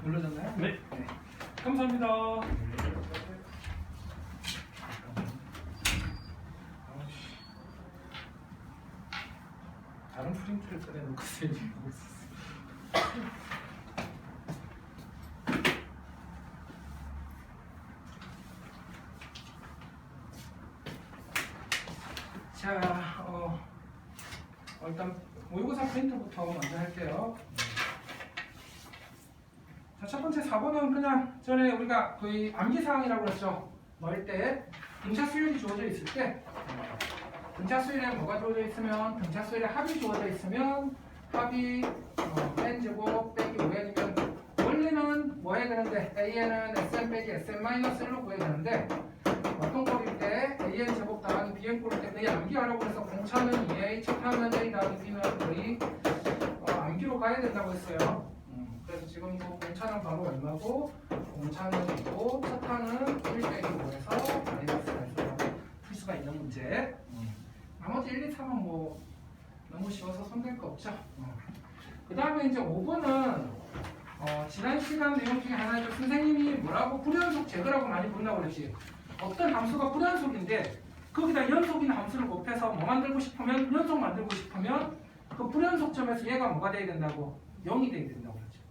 눌러졌나요? 네. 감사합니다. 다른 프린트를 꺼내놓고 쓰이고 있었어요. 자, 일단 모의고사 프린트부터 먼저 할게요. 자, 첫 번째 4번은 그냥 전에 우리가 거의 암기사항이라고 그랬죠. 넣을 때 등차 수열이 주어져 있을 때 등차 수열에 뭐가 주어져 있으면 등차 수열에 합이 주어져 있으면 합이 n제곱 빼기 5n이면 원래는 뭐 해야 되는데 a는 sn 빼기 sn-1로 구해야 되는데 어떤 꼴일 때 an 제곱 더하기 bn 꼴일 때 거의 암기하라고 해서 공차는 2a, 첫타는 a 더하기 b는 거의 암기로 가야 된다고 했어요. 그래서 지금도 공차는 바로 얼마고 공차는 2고 첫타는 1 빼기 5에서 마이너스가 있어요. 풀 수가 있는 문제. 나머지 1, 2, 3은 뭐 너무 쉬워서 손댈 거 없죠. 그 다음에 이제 5번은 지난 시간 내용 중에 하나죠. 선생님이 뭐라고 불연속 제거라고 많이 부른다고 그랬지. 어떤 함수가 불연속인데 거기다 연속인 함수를 곱해서 뭐 만들고 싶으면 연속 만들고 싶으면 그 불연속점에서 얘가 뭐가 돼야 된다고? 0이 돼야 된다고 그랬죠.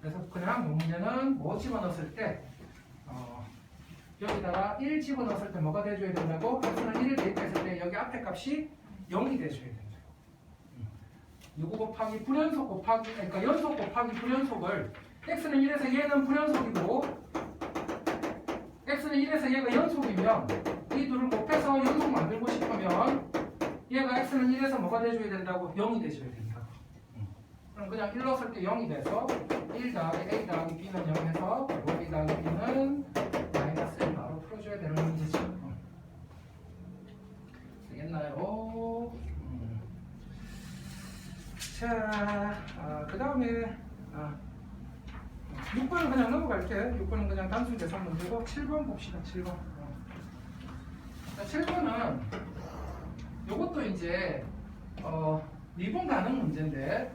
그래서 그냥 이 문제는 뭐 집어넣었을 때 여기다가 1 집어넣었을 때 뭐가 돼줘야 된다고? x는 1을 대입했을 때 여기 앞에 값이 0이 돼줘야 된다. 요거 곱하기 불연속 곱하기 그러니까 연속 곱하기 불연속을 x는 1에서 얘는 불연속이고 x는 1에서 얘가 연속이면 이 둘을 곱해서 연속 만들고 싶으면 얘가 x는 1에서 뭐가 돼줘야 된다고? 0이 돼줘야 된다고. 그럼 그냥 1 넣었을 때 0이 돼서 1 더하기 a 더하기 b는 0에서 a 더하기 b는 마이너스 1 바로 풀어줘야 되는 문제죠. 되겠나요? 자, 그 다음에 6번은 그냥 넘어갈게요. 6번은 그냥 단순 계산 문제고 7번 봅시다. 7번. 자, 7번은 요것도 이제 미분 가능 문제인데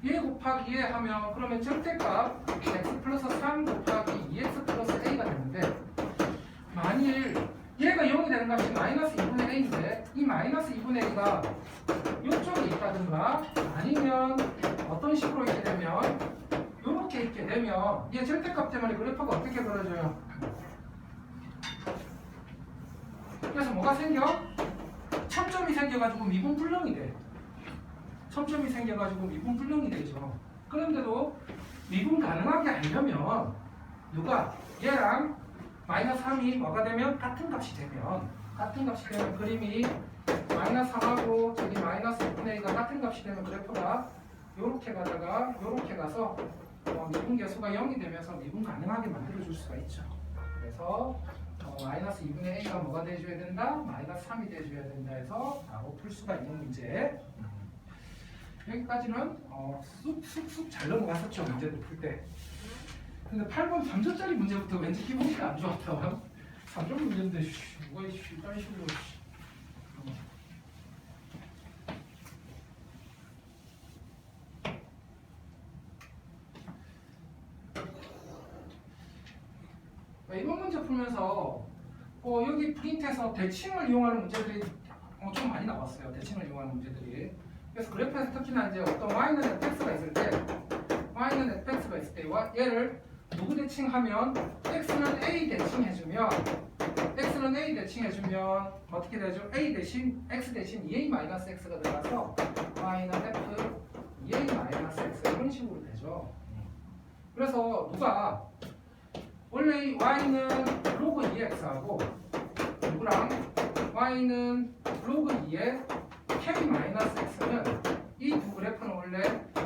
얘 곱하기 얘 하면 그러면 절대값 x 플러스 3 곱하기 2x 플러스 a가 되는데 만일 얘가 0이 되는 값이 마이너스 2분의 a인데 이 마이너스 2분의 a가 이쪽에 있다든가 아니면 어떤 식으로 있게 되면 이렇게 있게 되면 얘 절대값 때문에 그래프가 어떻게 그려져요? 그래서 뭐가 생겨? 첨점이 생겨가지고 미분불능이 돼. 첨점이 생겨가지고 미분불능이 되죠. 그런데도 미분 가능하게 하려면 누가 얘랑 마이너스 3이 뭐가 되면 같은 값이 되면 그림이 마이너스 3하고 저기 마이너스 6분의 A가 같은 값이 되면 그래프가 요렇게 가다가 요렇게 가서 미분 계수가 0이 되면서 미분 가능하게 만들어줄 수가 있죠. 그래서 마이너스 2분의 A가 뭐가 돼줘야 된다? 마이너스 3이 돼줘야 된다 해서 바로 풀 수가 있는 문제. 여기까지는 쑥쑥쑥 잘 넘어갔었죠. 문제들 풀 때. 근데 8번 3점짜리 문제부터 왠지 기분이 안 좋았다. 3점 문제인데 뭐가 이딴 식으로 이번 문제 풀면서 여기 프린트에서 대칭을 이용하는 문제들이 좀 많이 나왔어요. 대칭을 이용하는 문제들이. 그래서 그래프에서 특히나 이제 어떤 y는 fx가 있을 때 얘를 누구 대칭하면 x는 a 대칭해주면 어떻게 되죠? a 대신 x 대신 2a-x가 들어가서 y는 f 2a-x 이런 식으로 되죠. 그래서 누가 원래 이 y는 로그 2x하고 누구랑 y는 로그 2의 k-x는 이 두 그래프는 원래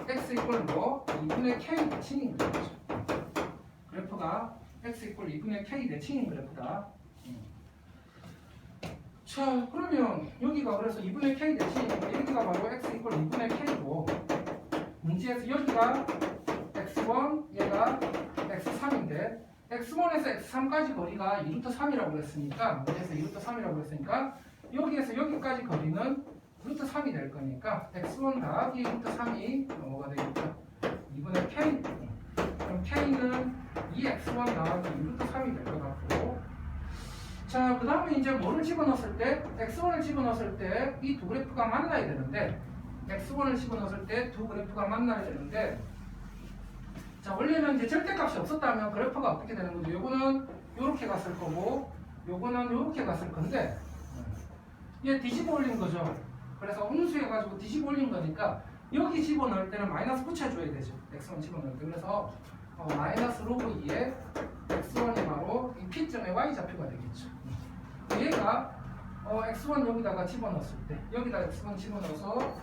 x 이퀄 뭐 2분의 k 대칭인 거죠. 그래프가 x 이퀄 2분의 k 대칭인 그래프다. 자, 그러면 여기가 그래서 2분의 k 대칭이니까 여기가 바로 x 이퀄 2분의 k고 문제에서 여기가 x1, 얘가 x3인데 x1에서 x3까지 거리가 2루트 3이라고 그랬으니까 문제에서 2루트 3이라고 그랬으니까 여기에서 여기까지 거리는 루트 3이 될 거니까 x1 더하기 루트 3이 뭐가 되겠죠? 2분의 2x1 나가기 2루트 3이 될 것 같고, 자, 그 다음에 이제 뭐를 집어넣었을 때, x1을 집어넣었을 때 이 두 그래프가 만나야 되는데, x1을 집어넣었을 때 두 그래프가 만나야 되는데, 자, 원래는 이제 절대값이 없었다면 그래프가 어떻게 되는 거죠? 요거는 요렇게 갔을 거고, 요거는 요렇게 갔을 건데, 얘 뒤집어 올린 거죠. 그래서 음수해가지고 뒤집어 올린 거니까 여기 집어넣을 때는 마이너스 붙여줘야 되죠. x1 집어넣을 때. 그래서 마이너스 로그 2에 x1이 바로 이 P점의 y좌표가 되겠죠. 얘가 x1 여기다가 집어넣었을 때 여기다 x1 집어넣어서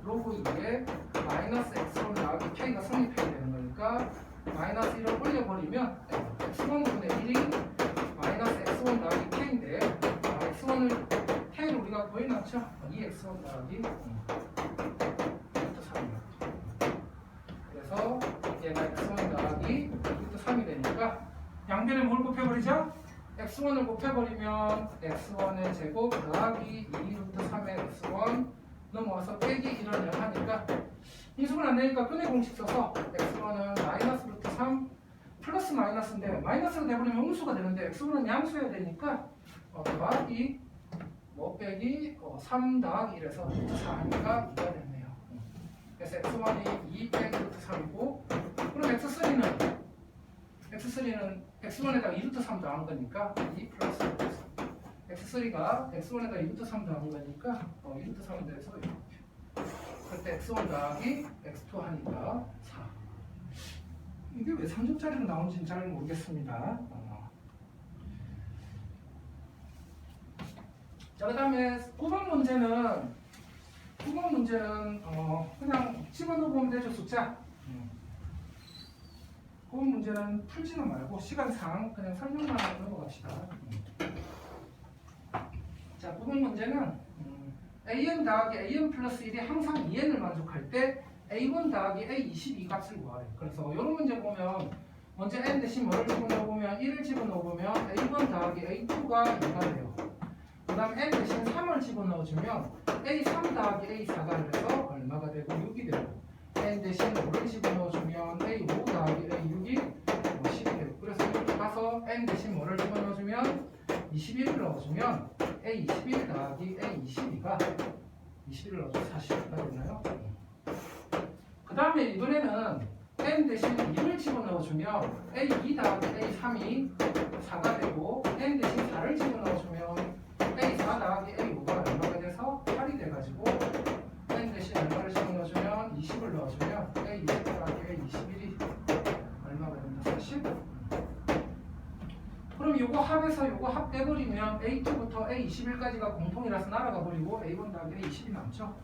로그 2에 마이너스 x1 나가기 k가 성립해야 되는 거니까 마이너스 1을 올려버리면 x1분의 1이 마이너스 x1 나가기 k인데 x1을 k를 우리가 구해놨죠? 2x1 나가기 루트 3이요. 그래서 얘가 x1 나가기 루트 3이 되니까 양변에 뭘 곱해버리죠? x1을 곱해버리면 x1의 제곱 더하기 2루트 3의 x1 넘어와서 빼기 1을 0 하니까 인수분 안 되니까 끈의 공식 써서 x1은 마이너스 루트 3 플러스 마이너스인데 마이너스가 되버리면 음수가 되는데 x1은 양수여야 되니까 더하기 빼기 3 더하기 1에서 루트 4 하니까 2가 됐네요. 그래서 x1이 2 빼기 루트 3이고 그럼 x3는 x1에다가 2루트 3 더한 거니까 2 플러스 루트 3 x3가 x1에다가 2루트 3 더한 거니까 2루트 3은 돼서 이렇게 그때 x1 더하기 x2 하니까 4 이게 왜 3점짜리로 나온지는 잘 모르겠습니다. 자, 그 다음에 9번 문제는 그냥 집어넣어보면 되죠, 숫자. 9번 문제는 풀지는 말고 시간상 그냥 설명만 하고 넘어갑시다. 자, 9번 문제는 an 더하기 an 플러스 1이 항상 2n을 만족할 때 a1 더하기 a22 값을 구하래. 그래서 이런 문제 보면 먼저 n 대신 뭐를 집어넣어보면 1을 집어넣어보면 a1 더하기 a2가 2가 돼요. 그 다음 n 대신 3을 집어넣어주면 a3 더하기 a4가 돼서 얼마가 되고 6이 되고 n 대신 5를 집어넣어주면 a5 더하기 a6이 10이 되고 그래서 이렇게 가서 n 대신 뭐를 집어넣어주면 21을 넣어주면 a21 더하기 a22가 21을 넣어주면 40가 되나요? 그 다음에 이번에는 n 대신 2를 집어넣어주면 a2 더하기 a3이 4가 되고 n 대신 4를 집어넣어주면 a4 더하기 a5가 얼마가 돼서 8이 돼가지고 n 대신 얼마를 집어넣어주면 20을 넣어주면 a20 더하기 a21이 얼마가 됩니다. 40? 그럼 요거 합해서 요거 합 빼버리면 a2부터 a21까지가 공통이라서 날아가 버리고 a1 더하기 a20이 남죠.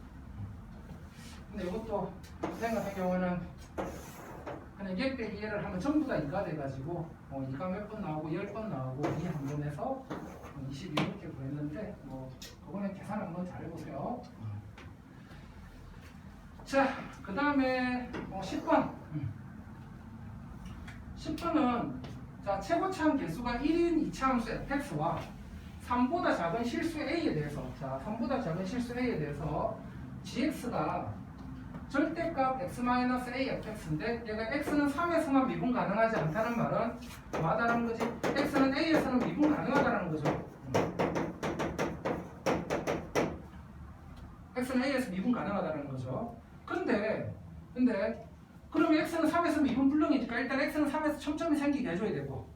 근데 이것도 선생님 같은 경우는 그냥 2 빼기 1을 하면 전부 다 2가 돼가지고 2가 몇 번 나오고 10번 나오고 2 한 번에서 22 이렇게 구했는데 그거는 계산 한번 잘 해보세요. 자, 그 다음에 10번 10번은 자, 최고차항 개수가 1인 이차함수 fx와 3보다 작은 실수 a에 대해서 3보다 작은 실수 a에 대해서 gx가 절대값 x-a fx인데 얘가 x는 3에서만 미분 가능하지 않다는 말은 뭐하다는 거지? x는 a에서는 미분 가능하다는 거죠. x는 a에서 미분 가능하다는 거죠. 근데 그러면 x는 3에서 미분 불능이니까 일단 x는 3에서 첨점이 생기게 해줘야 되고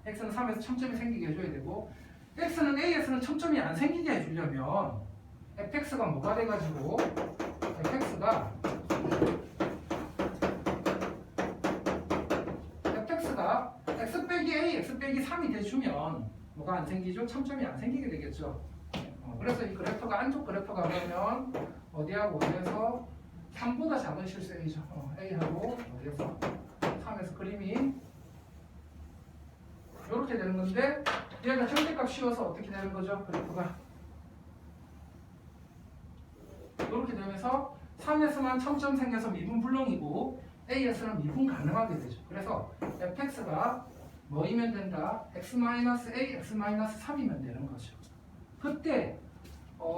x는 3에서 첨점이 생기게 해줘야 되고 x는 a에서는 첨점이 안 생기게 해주려면 fx가 뭐가 돼가지고 fx가 x 빼기 a, x 빼기 3이 돼주면 뭐가 안 생기죠? 첨점이 안 생기게 되겠죠. 그래서 이 그래프가 안쪽 그래프가 보면 어디하고 어디에서 3보다 작은 실수 a죠. a하고 어디에서 3에서 그림이 이렇게 되는 건데 얘가 절대값 씌워서 어떻게 되는 거죠? 그래프가 이렇게 되면서 3에서만 첨점 생겨서 미분 불능이고 a에서는 미분 가능하게 되죠. 그래서 fx가 뭐이면 된다? x-a, x-3이면 되는 거죠. 그때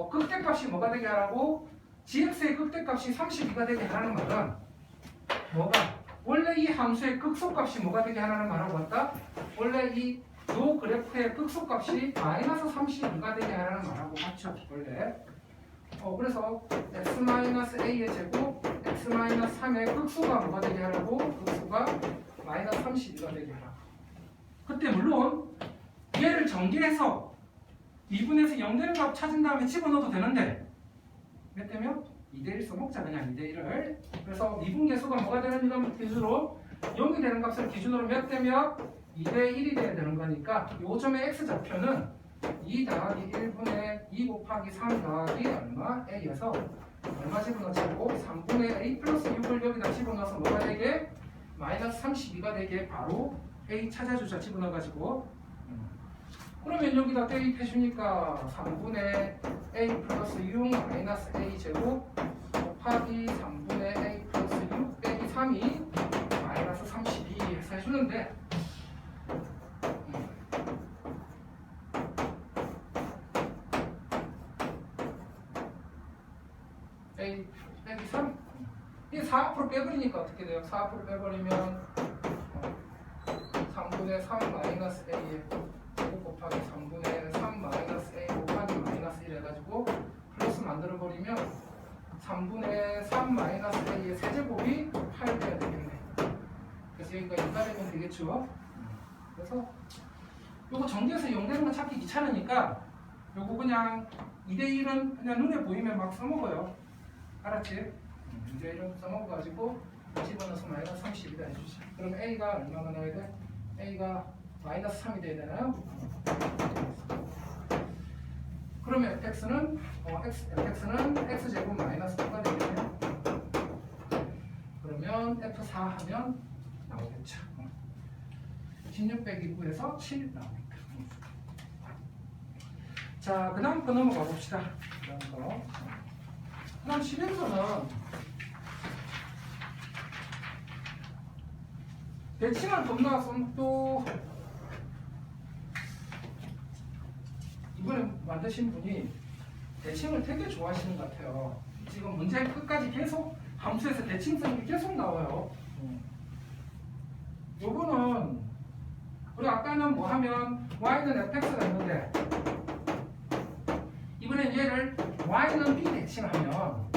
극대값이 뭐가 되게 하라고? gx의 극대값이 32가 되게 하라는 말은 뭐가? 원래 이 함수의 극소값이 뭐가 되게 하라는 말하고 왔다? 원래 요 그래프의 극소값이 마이너스 32가 되게 하라는 말하고 맞죠? 원래. 그래서 x-a의 제곱, x-3의 극소가 뭐가 되게 하라고? 극소가 마이너스 32가 되게 하라고. 그때 물론 얘를 전개해서 미분에서 0 되는 값 찾은 다음에 집어넣어도 되는데 몇 대면? 2대1 써먹자 그냥 2대1을. 그래서 미분계수가 뭐가 되는 것 기준으로 0이 되는 값을 기준으로 몇 대면? 2대1이 돼야 되는 거니까 요점의 x좌표는 2 더하기 1분의 2 곱하기 3 더하기 얼마? a에서 얼마 집어넣자고? 3분의 a 플러스 6을 여기다 집어넣어서 뭐가 되게? 마이너스 32가 되게 바로 a 찾아주자 집어넣어가지고. 그러면 여기다 대입해 주니까 3분의 a 플러스 6 마이너스 a 제곱 곱하기 3분의 a 플러스 6 빼기 3이 마이너스 32 해서 해주는데 a 빼기 3 이게 4 앞으로 빼버리니까 어떻게 돼요? 4 앞으로 빼버리면 3분의 3 마이너스 a에 제곱 곱하기 3분의 3 마이너스 a 곱하기 마이너스 1 해가지고 플러스 만들어버리면 3분의 3 마이너스 a의 세제곱이 8 돼야 되겠네. 그래서 여기가 2가 되면 되겠죠. 그래서 요거 전개해서 0 되는 거 찾기 귀찮으니까 요거 그냥 2대1은 그냥 눈에 보이면 막 써먹어요. 알았지? 2대1은 써먹어가지고 집어넣어서 마이너스 30이다 해주지. 그럼 a가 얼마가 나와야 돼? a가 마이너스 3이 돼야 되나요? 그러면 fx는 x제곱 마이너스 2가 되겠네요. 그러면 f4 하면 나오겠죠. 16 빼기 9에서 7 나오니까. 자, 그 다음 거 넘어가 봅시다. 그 다음 11번은 대칭한 겁나왔으면 또 이번에 만드신 분이 대칭을 되게 좋아하시는 것 같아요. 지금 문제 끝까지 계속 함수에서 대칭 쓰는 게 계속 나와요. 요거는 우리 아까는 뭐 하면 y는 fx가 있는데 이번엔 얘를 y는 b 대칭하면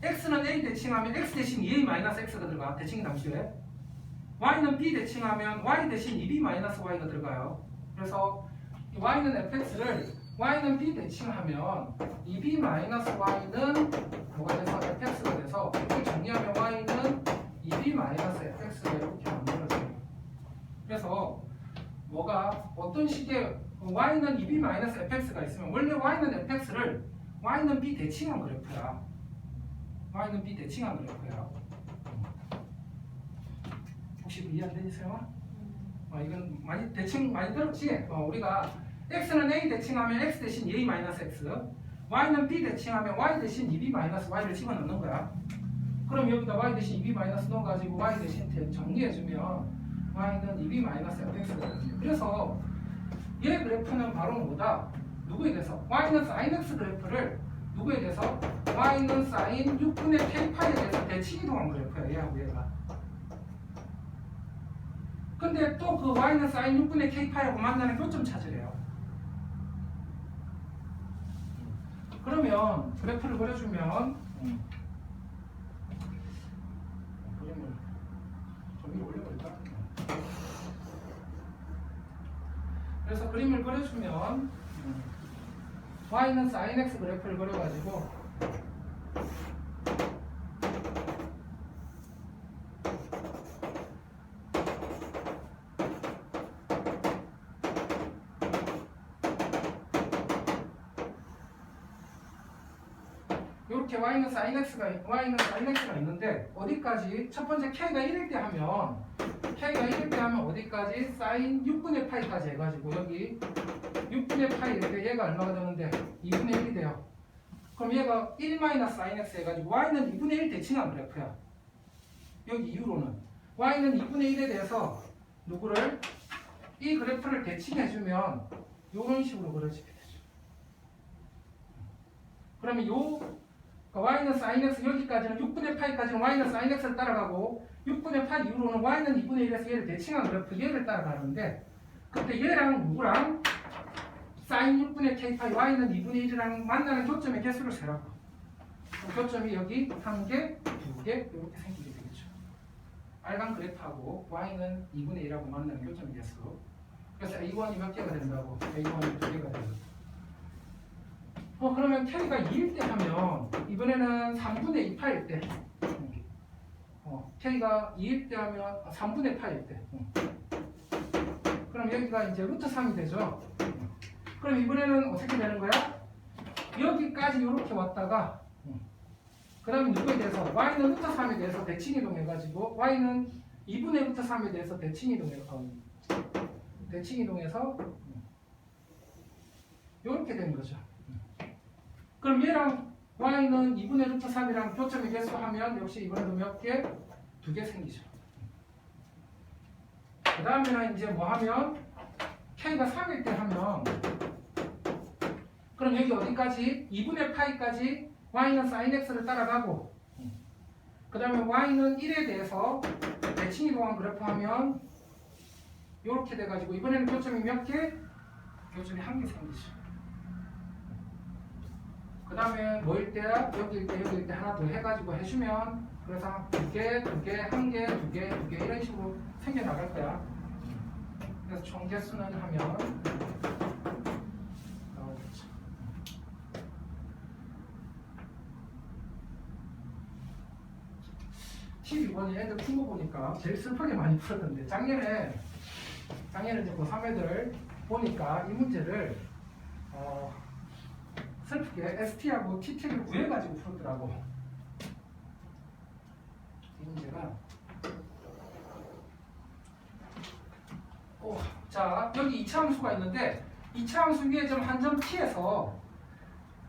x는 a 대칭하면 x 대신 2a 마이너스 x가 들어가. 대칭 함수에 y는 b 대칭하면 y 대신 2b 마이너스 y가 들어가요. 그래서 y는 fx를 y는 b 대칭하면 2b 마이너스 y는 뭐가 돼서 fx가 돼서 이걸 정리하면 y는 2b 마이너스 fx가 이렇게 만들어져요. 그래서 뭐가 어떤 식의 y는 2b 마이너스 fx가 있으면 원래 y는 fx를 y는 b 대칭한 그래프야. y는 b 대칭한 그래프야. 혹시 이해 안 되세요? 이건 대칭 많이 들었지? 우리가 x는 a 대칭하면 x 대신 2a 마이너스 x, y는 b 대칭하면 y 대신 2b 마이너스 y를 집어넣는 거야. 그럼 여기다 y 대신 2b 마이너스 넣어가지고 y 대신 정리해주면 y는 2b 마이너스 fx가 되거든요. 그래서 얘 그래프는 바로 뭐다? 누구에 대해서? y는 sin x 그래프를 누구에 대해서? y는 sin 6분의 k파이에 대해서 대칭이동한 그래프야. 얘하고 얘가. 근데 또 그 y는 sin 6분의 k파이하고 만나는 교점 찾으래요. 그러면 그래프를 그려주면 그림을 좀 위로 올려볼까? 그래서 그림을 그려주면 y는 sin x 그래프를 그려가지고 이렇게 y는 sin x가 있는데 어디까지? 첫 번째 k가 1일 때 하면 어디까지? sin 6분의 파이까지 해가지고 여기 6분의 파이 이렇게 얘가 얼마가 되는데 2분의 1이 돼요. 그럼 얘가 1 sin x 해가지고 y는 2분의 1 대칭한 그래프야. 여기 이후로는 y는 2분의 1에 대해서 누구를? 이 그래프를 대칭해주면 이런 식으로 그려지게 되죠. 그러면 그러니까 y는 sin x 여기까지는 6분의 파이까지는 y는 sin x를 따라가고 6분의 파 이후로는 y는 2분의 1에서 얘를 대칭한 그래프 얘를 따라가는데 그때 얘랑 누구랑 sin 6분의 k파이 y는 2분의 1이랑 만나는 교점의 개수를 세라고. 교점이 여기 1개, 2개 이렇게 생기게 되겠죠. 빨간 그래프하고 y는 2분의 1하고 만나는 교점의 개수. 그래서 a1이 몇 개가 된다고? a1이 2개가 된다고. 그러면 k가 2일 때 하면 이번에는 3분의 2파일 때 k가 2일 때 하면 3분의 파일 때 그럼 여기가 이제 루트 3이 되죠. 그럼 이번에는 어떻게 되는 거야? 여기까지 이렇게 왔다가 그 다음에 누구에 대해서 y는 루트 3에 대해서 대칭 이동해가지고 y는 2분의 루트 3에 대해서 대칭 이동해서 이렇게 되는 거죠. 그럼 얘랑 y는 2분의 루트 3이랑 교점의 개수하면 역시 이번에도 몇 개? 2개 생기죠. 그 다음에는 이제 뭐 하면 k가 3일 때 하면 그럼 여기 어디까지? 2분의 파이까지 y는 sin x를 따라가고 그 다음에 y는 1에 대해서 대칭 이동한 그래프 하면 이렇게 돼가지고 이번에는 교점이 몇 개? 교점이 1개 생기죠. 그 다음에 뭐일 때? 여기일 때 하나 더 해가지고 해주면 그래서 2개, 2개, 1개, 2개, 2개 이런 식으로 생겨나갈 거야. 그래서 총 개수는 하면 나오겠죠. T6번이 애들 푼 거 보니까 제일 슬프게 많이 풀었던데 작년에 이제 고3 애들 보니까 이 문제를 슬프게 ST하고 TT를 구해가지고 풀었더라고. 이 문제가 자 여기 2차 함수가 있는데 2차 함수 위에 점 한 점 T에서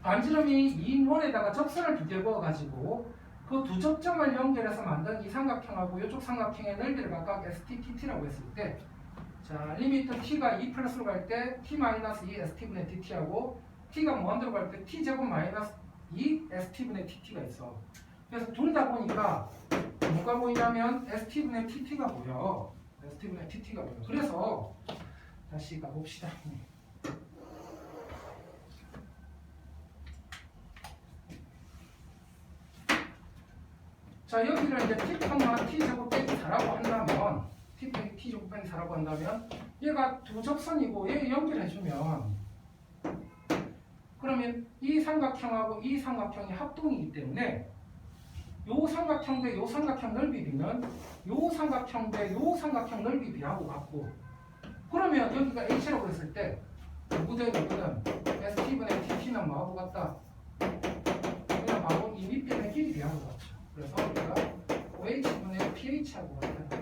반지름이 2인원에다가 적선을 2개 그어가지고 그 두 접점을 연결해서 만든 이 삼각형하고 이쪽 삼각형의 넓이를 각각 ST, TT라고 했을 때 자 리미트 T가 2 플러스로 갈 때 T-2 ST분의 TT하고 T가 무한대로 갈 때 T제곱 마이너스 2 ST분의 TT가 있어. 그래서 둘 다 보니까 뭐가 보이냐면 ST분의 TT가 보여. ST분의 TT가 보여. 그래서 다시 가봅시다. 자 여기를 이제 T, T제곱 빼기 4라고 한다면 T 빼기 T제곱 빼기 4라고 한다면 얘가 두 접선이고 얘 연결해주면 그러면 이 삼각형하고 이 삼각형이 합동이기 때문에 요 삼각형 대 요 삼각형 넓이 비는 요 삼각형 대 요 삼각형 넓이 비하고 같고 그러면 여기가 H라고 했을 때 누구 대 누구는 ST분의 TT는 뭐하고 같다? 그냥 바로 이 밑변의 길이 비하고 같죠. 그래서 우리가 OH분의 PH하고 같다.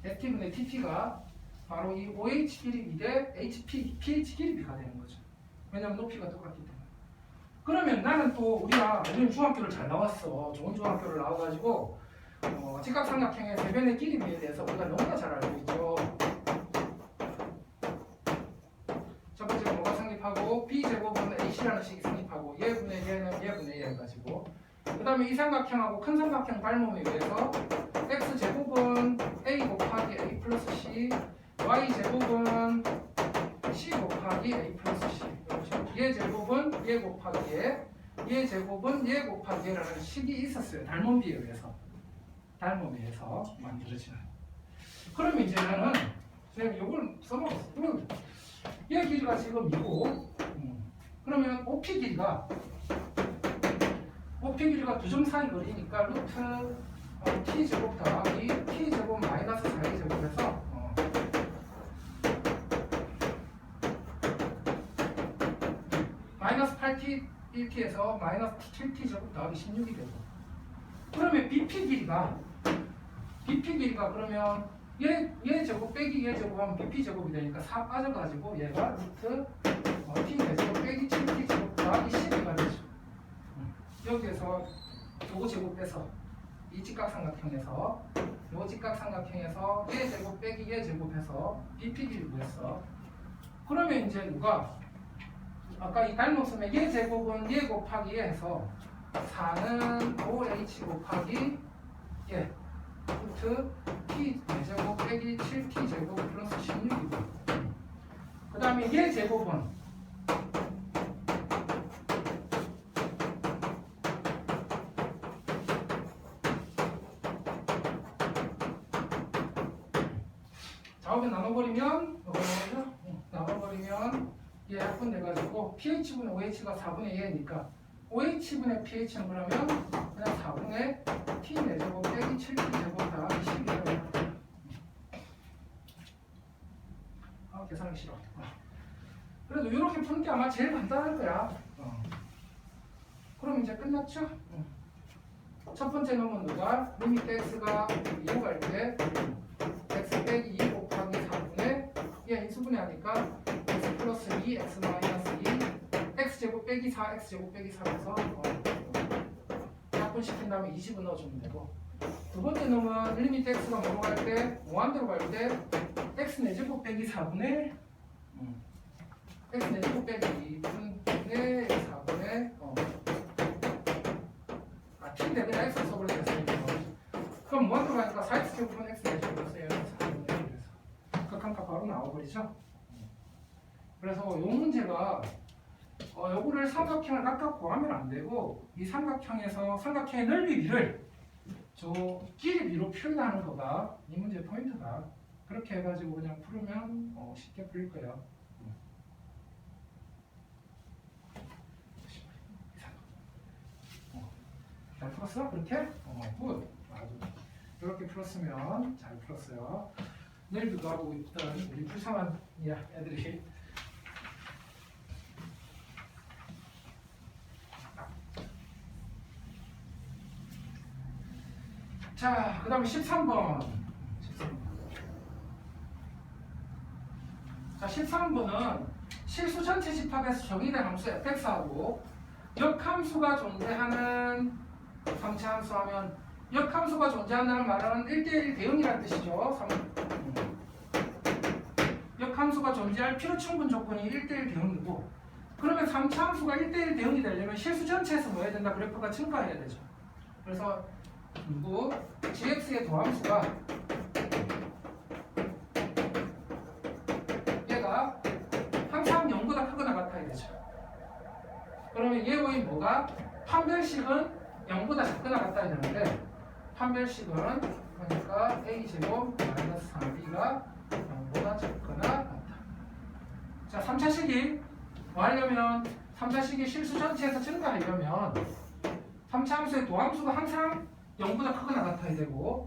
ST분의 TT가 바로 이 OH 길이 대 PH 길이가 되는 거죠. 왜냐하면 높이가 똑같기 때문에. 그러면 나는 또 우리는 중학교를 잘 나왔어. 좋은 중학교를 나와가지고 직각삼각형의 세변의 길이에 대해서 우리가 너무나 잘 알고 있죠. 첫 번째가 뭐가 성립하고 B제곱은 H라는 식이 성립하고 얘분의 얘는 얘 해가지고 그 다음에 이 삼각형하고 큰 삼각형 발몸에 의해서 X제곱은 A 곱하기 A 플러스 C Y제곱은 C 곱하기 A 플러스 C 얘 제곱은 얘 곱하기 얘 제곱은 얘 곱하기 얘라는 식이 있었어요. 닮음비에 의해서 만들어지는. 그러면 이제 나는 선생님 이걸 써먹었어. 얘 길이가 지금 이고 그러면 OP 길이가 두 점 사이 거리니까 루트 T제곱 더하기 T제곱 마이너스 4의 제곱에서 마이너스 8T 1T에서 마이너스 7T 제곱 더하기 16이 되고 그러면 BP 길이가 그러면 얘 제곱 빼기 얘 제곱하면 BP 제곱이 되니까 4 빠져가지고 얘가 루트 T 제곱 빼기 7T 제곱 더하기 12가 되죠. 여기에서 요거 제곱 빼서 이 직각삼각형에서 요 직각삼각형에서 얘 제곱 빼기 얘 제곱해서 BP 길이 구했어. 그러면 이제 누가 아까 이 닮았으면 얘 제곱은 얘 곱하기 얘 해서 4는 5h 곱하기 얘 루트 t 제곱 빼기 7t 제곱 플러스 16이고 그 다음에 얘 제곱은 작업에 나눠버리면 나눠버리면 얘 약분 돼가지고 pH분의 OH가 4분의 2니까 OH분의 pH는 그러면 그냥 4분의 t 4제곱 빼기 7t 제곱 다 12예요. 계산하기 싫어. 그래도 이렇게 푸는 게 아마 제일 간단할 거야. 그럼 이제 끝났죠? 첫 번째 놈은 누가? 리미트 x가 2로 갈 때 x 빼기 2 곱하기 4분의 얘 인수분해 하니까 x 플러스 2 x 마이너스 2 x제곱 빼기 4 x제곱 빼기 4에서 약분시킨 다음에 20을 넣어주면 되고 두 번째 놈은 리미트 x가 뭐로 갈 때 무한대로 갈 때 x 4제곱 빼기 4분의 x 4제곱 빼기 2분의 4분의 t인데 그냥 x 써버리겠어요. 그럼 무한대로 가니까 4x제곱은 x 4제곱 써요. 4분의 1에서 극한값 바로 나와버리죠. 그래서 이 문제가 요거를 삼각형을 각각 구하면 안 되고 이 삼각형에서 삼각형의 넓이 비를 저 길이 비로 표현하는 거가 이 문제의 포인트다. 그렇게 해가지고 그냥 풀으면 쉽게 풀릴 거예요. 잘 풀었어? 그렇게? 굿. 아주 이렇게 풀었으면 잘 풀었어요. 내일도 하고 있던 우리 불쌍한 애들이 자, 그 다음에 13번. 자, 13번은 실수 전체 집합에서 정의된 함수 fx하고 역함수가 존재하는 상체 함수 하면 역함수가 존재한다는 말은 1대1 대응이라는 뜻이죠. 역함수가 존재할 필요 충분 조건이 1대1 대응이고 그러면 3차 함수가 1대1 대응이 되려면 실수 전체에서 뭐 해야 된다? 그래프가 증가해야 되죠. 그래서 누구? gx의 도함수가 얘가 항상 0보다 크거나 같아야 되죠. 그러면 얘의 뭐가? 판별식은 0보다 작거나 같아야 되는데 판별식은 그러니까 a제곱 마이너스 3b가 0보다 작거나 같다. 자, 3차식이 뭐 하려면 3차식이 실수 전체에서 증가하려면 3차 함수의 도함수가 항상 0보다 크거나 같아야 되고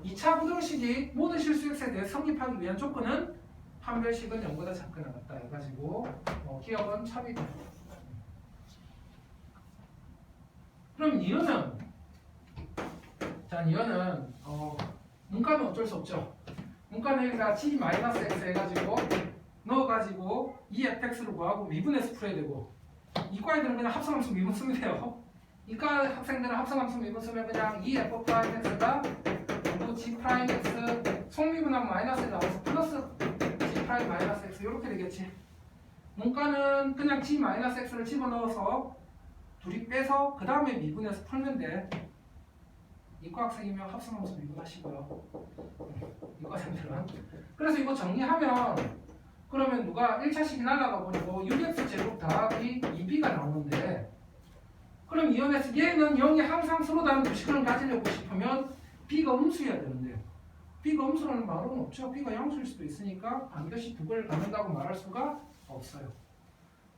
2차 부등식이 모든 실수 x에 대해 성립하기 위한 조건은 판별식은 0보다 작거나 같다 해가지고 기억은 첩이 됩니다. 그럼 이어는 문과는 어쩔 수 없죠. 문과는 여기다 g-x 해가지고 넣어가지고 이 fx를 구하고 미분해서 풀어야 되고 이과 애들은 그냥 합성함수 미분 쓰면 돼요. 이과 학생들은 합성함수 미분 쓰면 그냥 이 f'x가 g'(x) 속미분하면 마이너스에 나와서 플러스 g'-x 이렇게 되겠지. 문과는 그냥 g-x를 집어넣어서 둘이 빼서 그 다음에 미분해서 풀면 돼. 이과 학생이면 합성함수 미분하시고요. 이과생들은. 그래서 이거 정리하면 그러면 누가 1차식이 날아가 버리고 6x 제곱 더하기 2b가 나오는데 그럼 이 연에서 얘는 0이 항상 서로 다른 두 식을 가지려고 싶으면 b가 음수여야 되는데 b가 음수라는 말은 없죠. b가 양수일 수도 있으니까 반드시 두 개를 갖는다고 말할 수가 없어요.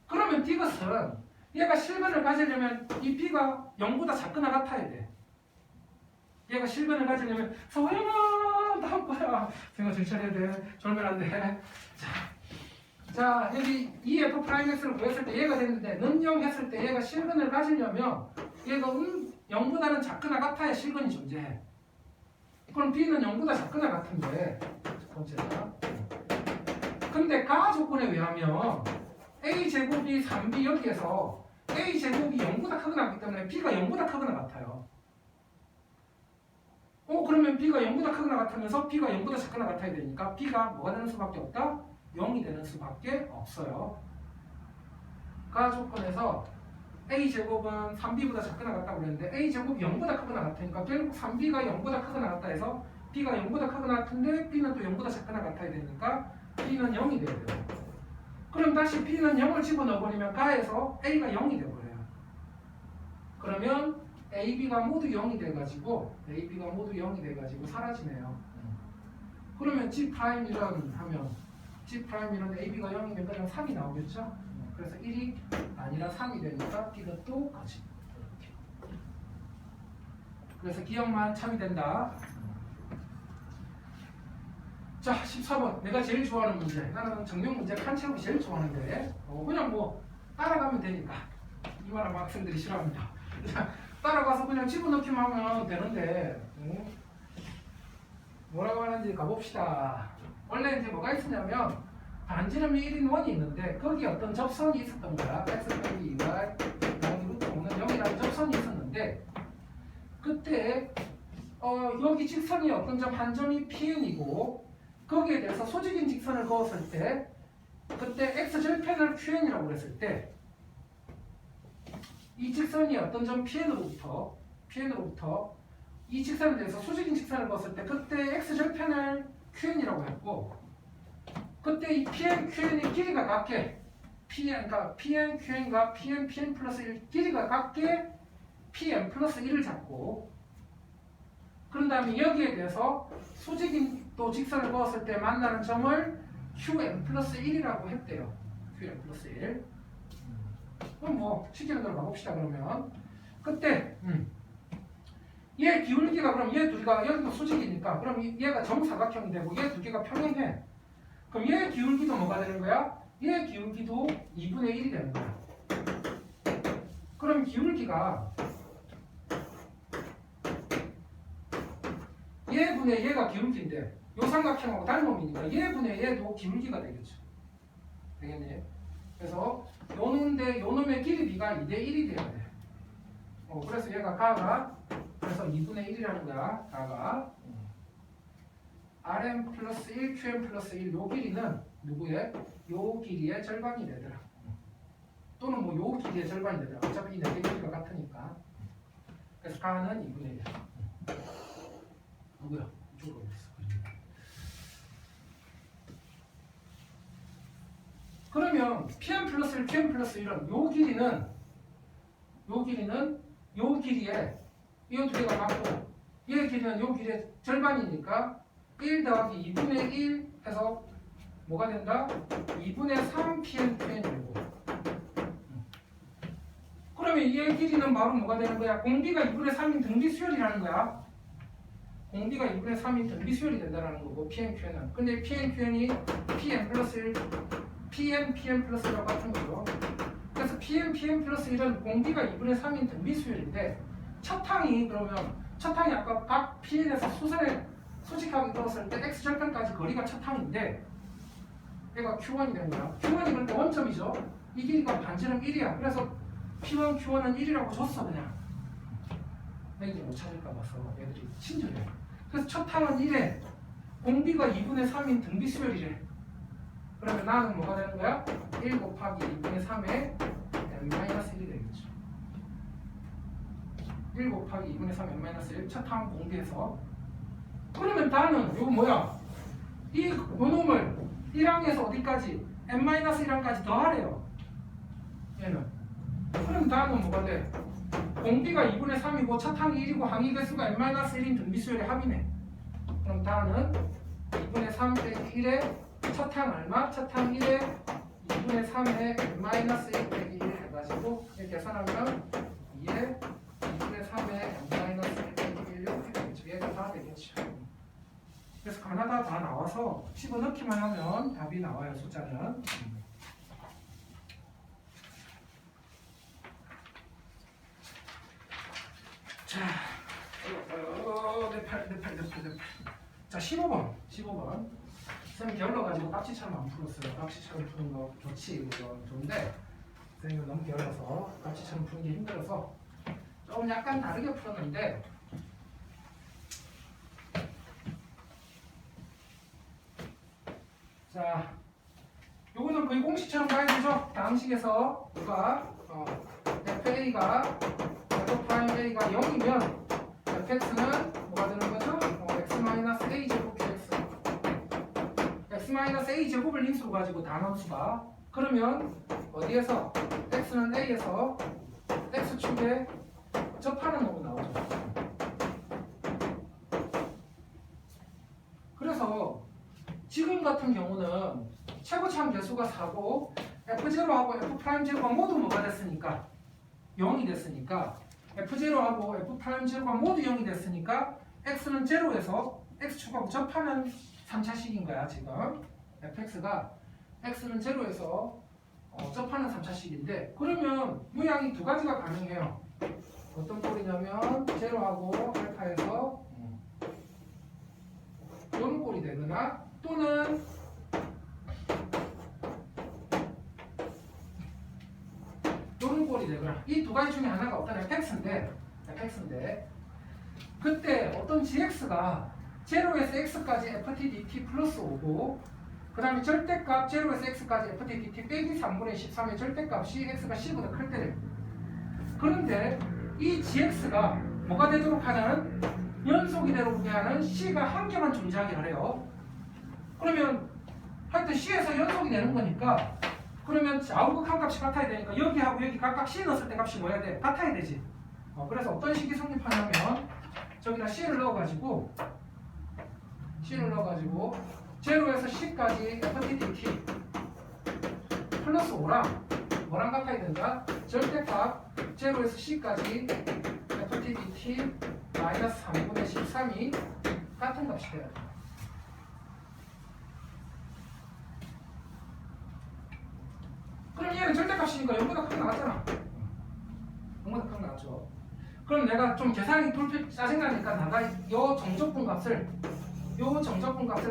그러면 이것은 얘가 실근을 가지려면 이 b가 0보다 작거나 같아야 돼. 얘가 실근을 가지려면 서영아 나올 거야. 생각 정찰해야 돼. 졸면 안 돼. 자 여기 이 f'x를 구했을 때 얘가 됐는데 는0 했을 때 얘가 실근을 가지려면 얘가 0보다는 작거나 같아야 실근이 존재해. 그럼 b는 0보다 작거나 같은데 첫 번째가 근데 가 조건에 의하면 a제곱이 3b 여기에서 a제곱이 0보다 크거나 같기 때문에 b가 0보다 크거나 같아요. 그러면 b가 0보다 크거나 같으면서 b가 0보다 작거나 같아야 되니까 b가 뭐가 되는 수밖에 없다? 0이 되는 수밖에 없어요. 가 조건에서 a제곱은 3b보다 작거나 같다고 그랬는데 a제곱이 0보다 크거나 같으니까 결국 3b가 0보다 크거나 같다 해서 b가 0보다 크거나 같은데 b는 또 0보다 작거나 같아야 되니까 b는 0이 돼야 돼요. 그럼 다시 b는 0을 집어넣어버리면 가에서 a가 0이 돼버려요. 그러면 ab가 모두 0이 돼가지고 사라지네요. 그러면 G'1 하면 G'1은 AB가 0이면 그냥 3이 나오겠죠? 그래서 1이 아니라 3이 되니까 B가 또 거짓. 이렇게. 그래서 기억만 참이 된다. 자, 14번. 내가 제일 좋아하는 문제. 나는 정명 문제 칸체업이 제일 좋아하는데 그냥 뭐 따라가면 되니까. 이 말하면 학생들이 싫어합니다. 따라가서 그냥 집어넣기만 하면 되는데 뭐라고 하는지 가봅시다. 원래 이제 뭐가 있었냐면 반지름이 1인 원이 있는데 거기에 어떤 접선이 있었던 거야. x 빼기 2y 나누기 루트 없는 0이라는 접선이 있었는데 그때 여기 직선이 어떤 점 한 점이 pn이고 거기에 대해서 소직인 직선을 그었을 때 그때 x절편을 qn이라고 그랬을 때 이 직선이 어떤 점 pn으로부터 이 직선에 대해서 소직인 직선을 그었을 때 그때 x절편을 qn이라고 했고 그때 이 pn, qn의 길이가 같게 그러니까 pn, qn과 pn, pn 플러스 1 길이가 같게 pn 플러스 1을 잡고 그런 다음에 여기에 대해서 소직인 또 직선을 그었을 때 만나는 점을 qn 플러스 1이라고 했대요. qn 플러스 1. 그럼 뭐 시키는 대로 가봅시다. 그러면 그때 얘 기울기가 그럼 얘 둘이가 여기도 수직이니까 그럼 얘가 정사각형이 되고 얘 두 개가 평행해. 그럼 얘 기울기도 뭐가 되는 거야? 얘 기울기도 2분의 1이 되는 거야. 그럼 기울기가 얘분의 얘가 기울기인데 요 삼각형하고 닮음이니까 얘분의 얘도 기울기가 되겠죠. 되겠네. 그래서 요 놈의 길이 비가 2대 1이 돼야 돼. 그래서 얘가 가가 그래서 2분의 1이라는 거야. 가가 Rm 플러스 1, Qm 플러스 1 요 길이는 누구의? 요 길이의 절반이 되더라. 또는 뭐 요 길이의 절반이 되더라. 어차피 이 네 개 길이가 같으니까. 그래서 가는 2분의 1. 누구야? 이쪽으로 오겠어. 그러면 Pm 플러스 1, Qm 플러스 1은 요 길이는 요 길이에 이 두 개가 같고 얘의 길이는 요 길이의 절반이니까 1 더하기 2분의 1 해서 뭐가 된다? 2분의 3 Pn, Qn이 되고 그러면 얘의 길이는 바로 뭐가 되는 거야? 공비가 2분의 3인 등비 수열이라는 거야. 공비가 2분의 3인 등비 수열이 된다는 거고 Pn, Qn은 근데 Pn, Qn이 Pn 플러스 1 Pn 플러스 1과 같은 거죠. 그래서 Pn 플러스 1은 공비가 2분의 3인 등비 수열인데 첫 항이 아까 각 Pn에서 수선에 수직하게 그었을 때 x절편까지 거리가 첫 항인데 얘가 Q1이 되는 거야. Q1이 그럴 때 원점이죠. 이 길이가 반지름 1이야. 그래서 P1, Q1은 1이라고 줬어 그냥. 얘들이 못 찾을까 봐서 얘들이 친절해. 그래서 첫 항은 1에 공비가 2분의 3인 등비 수열이래. 그러면 나는 뭐가 되는 거야? 1 곱하기 2분의 3에 n-1이 되겠죠. 1 곱하기 2분의 3 n-1 첫 항 공비해서 그러면 나는 이거 뭐야? 이 놈을 1항에서 어디까지? n-1항까지 더하래요. 얘는. 그럼 다음은 뭐가 돼? 공비가 2분의 3이고 첫 항이 1이고 항이 개수가 n-1인 등비수열의 합이네. 그럼 다음은 2분의 3 빼기 1에 첫 항 얼마? 첫 항 1에 2분의 3에 n-1 빼기 1 해가지고 이렇게 계산하면 2에 2분의 3에 n-1 빼기 1 이렇게 되겠죠. 얘가 다 되겠죠. 그래서 가나다 다 나와서 집어넣기만 하면 답이 나와요. 숫자는. 자, 내 팔. 자, 15번. 선생님 게을러가지고 깍지처럼 안 풀었어요. 깍지처럼 푸는 거 좋지, 좋은데 선생님은 너무 게을러서 깍지처럼 푸는 게 힘들어서 조금 약간 다르게 풀었는데 자, 요거는 거의 공식처럼 가야 되죠. 다항식에서 누가 FA가 F'A가 0이면 fx는 뭐가 되는 거죠? x-a 제곱 qx x-a 제곱을 인수로 가지고 단원수가 그러면 어디에서 x는 a에서 x축에 접하는 놈이 나오죠. 그래서 지금 같은 경우는 최고참 개수가 4고 f0하고 f'0가 모두 뭐가 됐으니까 0이 됐으니까 f0하고 f'0가 모두 0이 됐으니까 x는 0에서 x축하고 접하는 3차식인 거야 지금. fx가 x는 0에서 접하는 3차식인데 그러면 모양이 두 가지가 가능해요. 어떤 꼴이냐면 0하고 알파에서 이런 꼴이 되거나 또는 이런 꼴이 되거나 이 두 가지 중에 하나가 어떤 fx인데 그때 어떤 gx가 0에서 x까지 ft dt 플러스 5고 그 다음에 절대값 0에서 x까지 ft dt 빼기 3분의 13의 절대값이 x가 c보다 클 때래요. 그런데 이 gx가 뭐가 되도록 하는 연속이 되도록 하는 c가 한 개만 존재하게 하래요. 그러면 하여튼 c에서 연속이 되는 거니까 그러면 좌우극한 값이 같아야 되니까 여기하고 여기 각각 c 넣었을 때 값이 뭐야 돼? 같아야 되지. 그래서 어떤 식이 성립하냐면 저기다 c를 넣어가지고 0에서 c까지 ft dt 플러스 5랑 뭐랑 같아야 된다? 절대값 0에서 c까지 ft dt 마이너스 3분의 13이 같은 값이 돼야 돼. 그럼 얘는 절대값이니까 0보다 크게 나왔잖아. 0보다 크게 나왔죠. 그럼 내가 좀 계산이 짜증나니까 나가 요 정적분 값을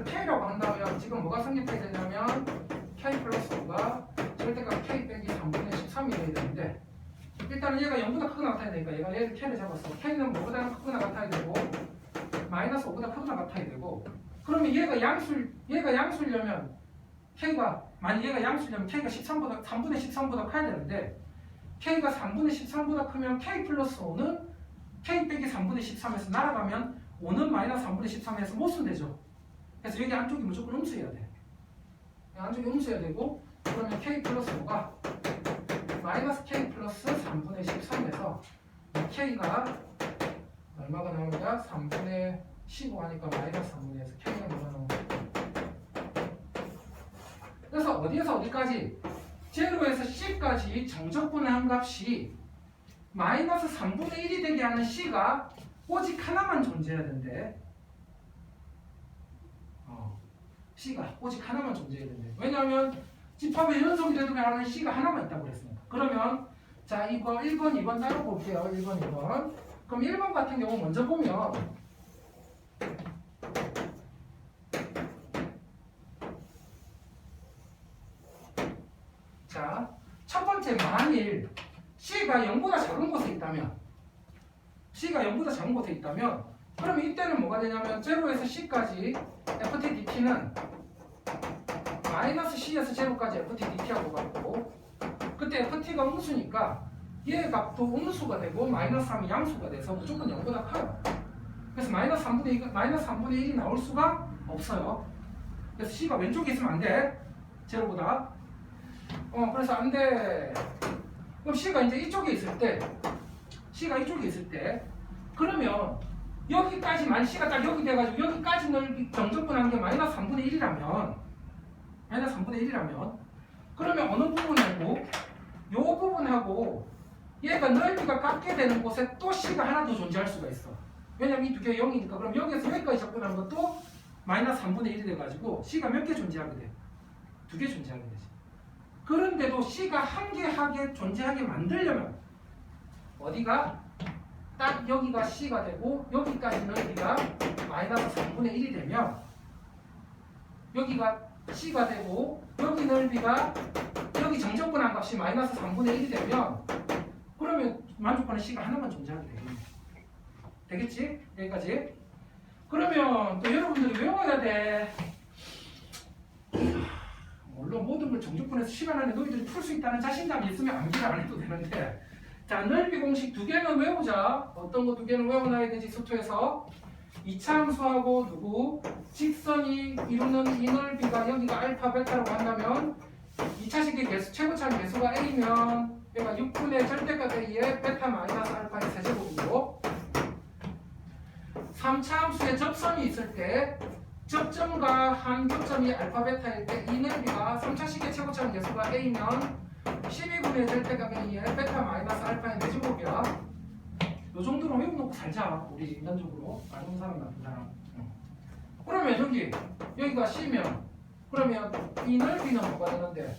K라고 한다면 지금 뭐가 성립해야 되냐면 K 플러스 5가 절대값 K 빼기 3분의 13이 돼야 되는데 일단은 얘가 0보다 크거나 같아야 되니까 얘를 K를 잡았어. K는 뭐보다 크거나 같아야 되고 마이너스 5보다 크거나 같아야 되고 그러면 얘가 양수려면 K가 만약 얘가 양수려면 K가 3분의 13보다 커야 되는데 K가 3분의 13보다 크면 K 플러스 5는 K 빼기 3분의 13에서 날아가면 5는 마이너스 3분의 13에서 못 쓴대죠. 그래서 여기 안쪽이 무조건 음수여야 돼. 안쪽이 음수여야 되고 그러면 K 플러스 5가 마이너스 K 플러스 3분의 13에서 K가 얼마가 나오느냐? 3분의 15 하니까 마이너스 3분의 1에서 K가 뭐가 나오냐? 그래서 어디에서 어디까지? 0에서 C까지 정적분한 값이 마이너스 3분의 1이 되게 하는 C가 오직 하나만 존재해야 된대. C가 오직 하나만 존재해야 된대. 왜냐하면 집합의 연속이 되도록 하는 C가 하나만 있다고 그랬으니까. 그러면 자 이거 1번, 2번 따로 볼게요. 1번, 2번. 그럼 1번 같은 경우 먼저 보면 자, 첫 번째 만일 C가 0보다 작은 곳에 있다면 그러면 이때는 뭐가 되냐면 0에서 C까지 ft dt는 마이너스 C에서 0까지 ft dt하고 같고 그때 ft가 음수니까 얘 값도 음수가 되고 마이너스 3이 양수가 돼서 무조건 0보다 커요. 그래서 마이너스 3분의 1이 나올 수가 없어요. 그래서 C가 왼쪽에 있으면 안 돼. 0보다. 그래서 안 돼. 그럼 C가 이제 이쪽에 있을 때 그러면 여기까지만 C가 딱 여기 돼가지고 여기까지 넓이 정적분한 게 마이너스 3분의 1이라면 그러면 어느 부분하고 요 부분하고 얘가 넓이가 같게 되는 곳에 또 C가 하나 더 존재할 수가 있어. 왜냐면 이 두 개가 0이니까. 그럼 여기에서 여기까지 접근하는 것도 마이너스 3분의 1이 돼가지고 C가 몇 개 존재하게 돼? 2개 존재하게 되지. 그런데도 C가 한개하게 존재하게 만들려면 어디가? 딱 여기가 C가 되고 여기까지 넓이가 마이너스 3분의 1이 되면 여기가 C가 되고 여기 넓이가 여기 정적분한 값이 마이너스 3분의 1이 되면 그러면 만족하는 C가 하나만 존재하게 되겠지? 여기까지. 그러면 또 여러분들이 외워야 돼. 물론 모든 걸 정적분해서 시간 안에 너희들이 풀 수 있다는 자신감이 있으면 암기를 안 해도 되는데 자, 넓이 공식 두 개는 외우자. 어떤 거 두 개는 외워놔야 되지? 수투에서 이차함수하고 누구? 직선이 이루는 이 넓이가 여기가 알파 베타라고 한다면 2차식의 개수, 최고차의 개수가 A면 얘가 6분의 절대값 A의 베타 마이너스 알파의 세제곱이고 3차 함수의 접선이 있을 때 접점과 한 교점이 알파 베타일 때 이 넓이가 3차식의 최고차의 개수가 A면 12분의 절대값 A의 베타 마이너스 알파의 내제곱이야. 요 정도로 외워놓고 살자. 우리 인간적으로 아는 사람 나쁜 사람. 그러면 여기가 C면 그러면 이 넓이는 뭐가 되는데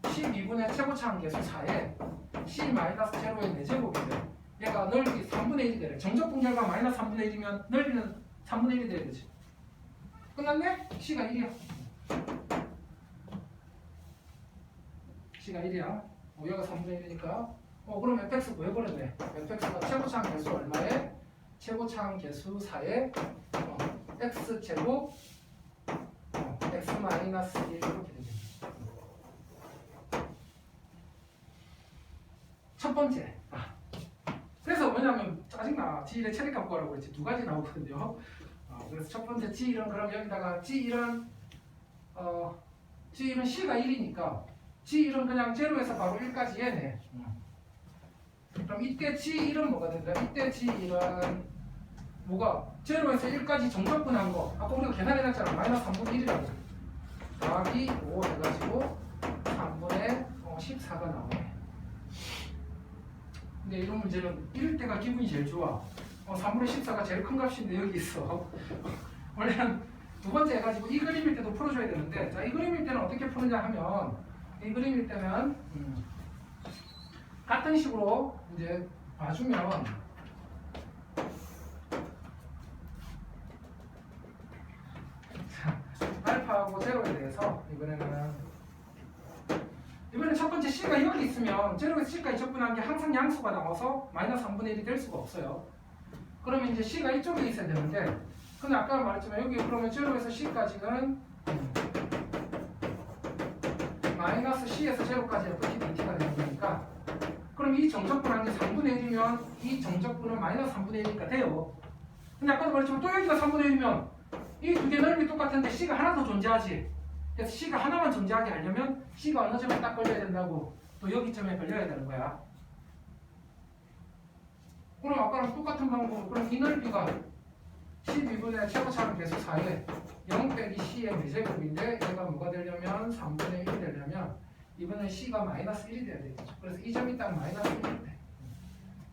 12분의 최고차항 계수 4에 C 마이너스 제로의 4제곱인데 얘가 넓이 3분의 1이 되래. 정적 분결과 마이너스 3분의 1이면 넓이는 3분의 1이 돼야 되지. 끝났네? C가 1이야. C가 1이야. 여기가 3분의 1이니까 그럼 fx 구해버렸네. fx가 최고차항 개수 얼마에? 최고차항 개수 4에 x제곱 x 마이너스 1 이렇게 되죠. 첫 번째. 그래서 뭐냐면 짜증나. G1의 최대값 구하라고 했지. 두 가지 나오거든요. 그래서 첫 번째 G1은 그럼 여기다가 G1은 C가 1이니까 G1은 그냥 제로에서 바로 1까지 얘네. 그럼 이때 G1은 뭐가 된다? 이때 G1은 뭐가? 제로에서 1까지 정적분한 거 아까 우리가 계산해놨잖아. 마이너스 3분의 1이라고 더하기 5 해가지고 3분의 14가 나오네. 근데 이런 문제는 이럴 때가 기분이 제일 좋아. 3분의 14가 제일 큰 값인데 여기 있어. 원래는 두 번째 해가지고 이 그림일 때도 풀어줘야 되는데 자, 이 그림일 때는 어떻게 푸느냐 하면 이 그림일 때는 같은 식으로 이제 봐주면 알파하고 제로에 대해서 이번에는 첫 번째 C가 여기 있으면 제로에서 C까지 접근한 게 항상 양수가 나와서 마이너스 3분의 1이 될 수가 없어요. 그러면 이제 C가 이쪽에 있어야 되는데 근데 아까 말했지만 여기 그러면 제로에서 C까지는 마이너스 C에서 제로까지 FTDT가 되는 거니까 그럼 이 정적분한 게 3분의 1이면 이 정적분은 마이너스 3분의 1이니까 돼요. 근데 아까도 말했지만 또 여기가 3분의 1이면 이 두 개 넓이 똑같은데 C가 하나 더 존재하지. 그래서 C가 하나만 존재하게 하려면 C가 어느 점에 딱 걸려야 된다고 또 여기점에 걸려야 되는 거야. 그럼 아까랑 똑같은 방법으로 그럼 이 넓이가 12분의 최고차항 개수 4에 0 빼기 C의 4제곱인데 얘가 뭐가 되려면 3분의 1이 되려면 이번엔 C가 마이너스 1이 돼야 되겠죠. 그래서 이 점이 딱 마이너스 1이 돼.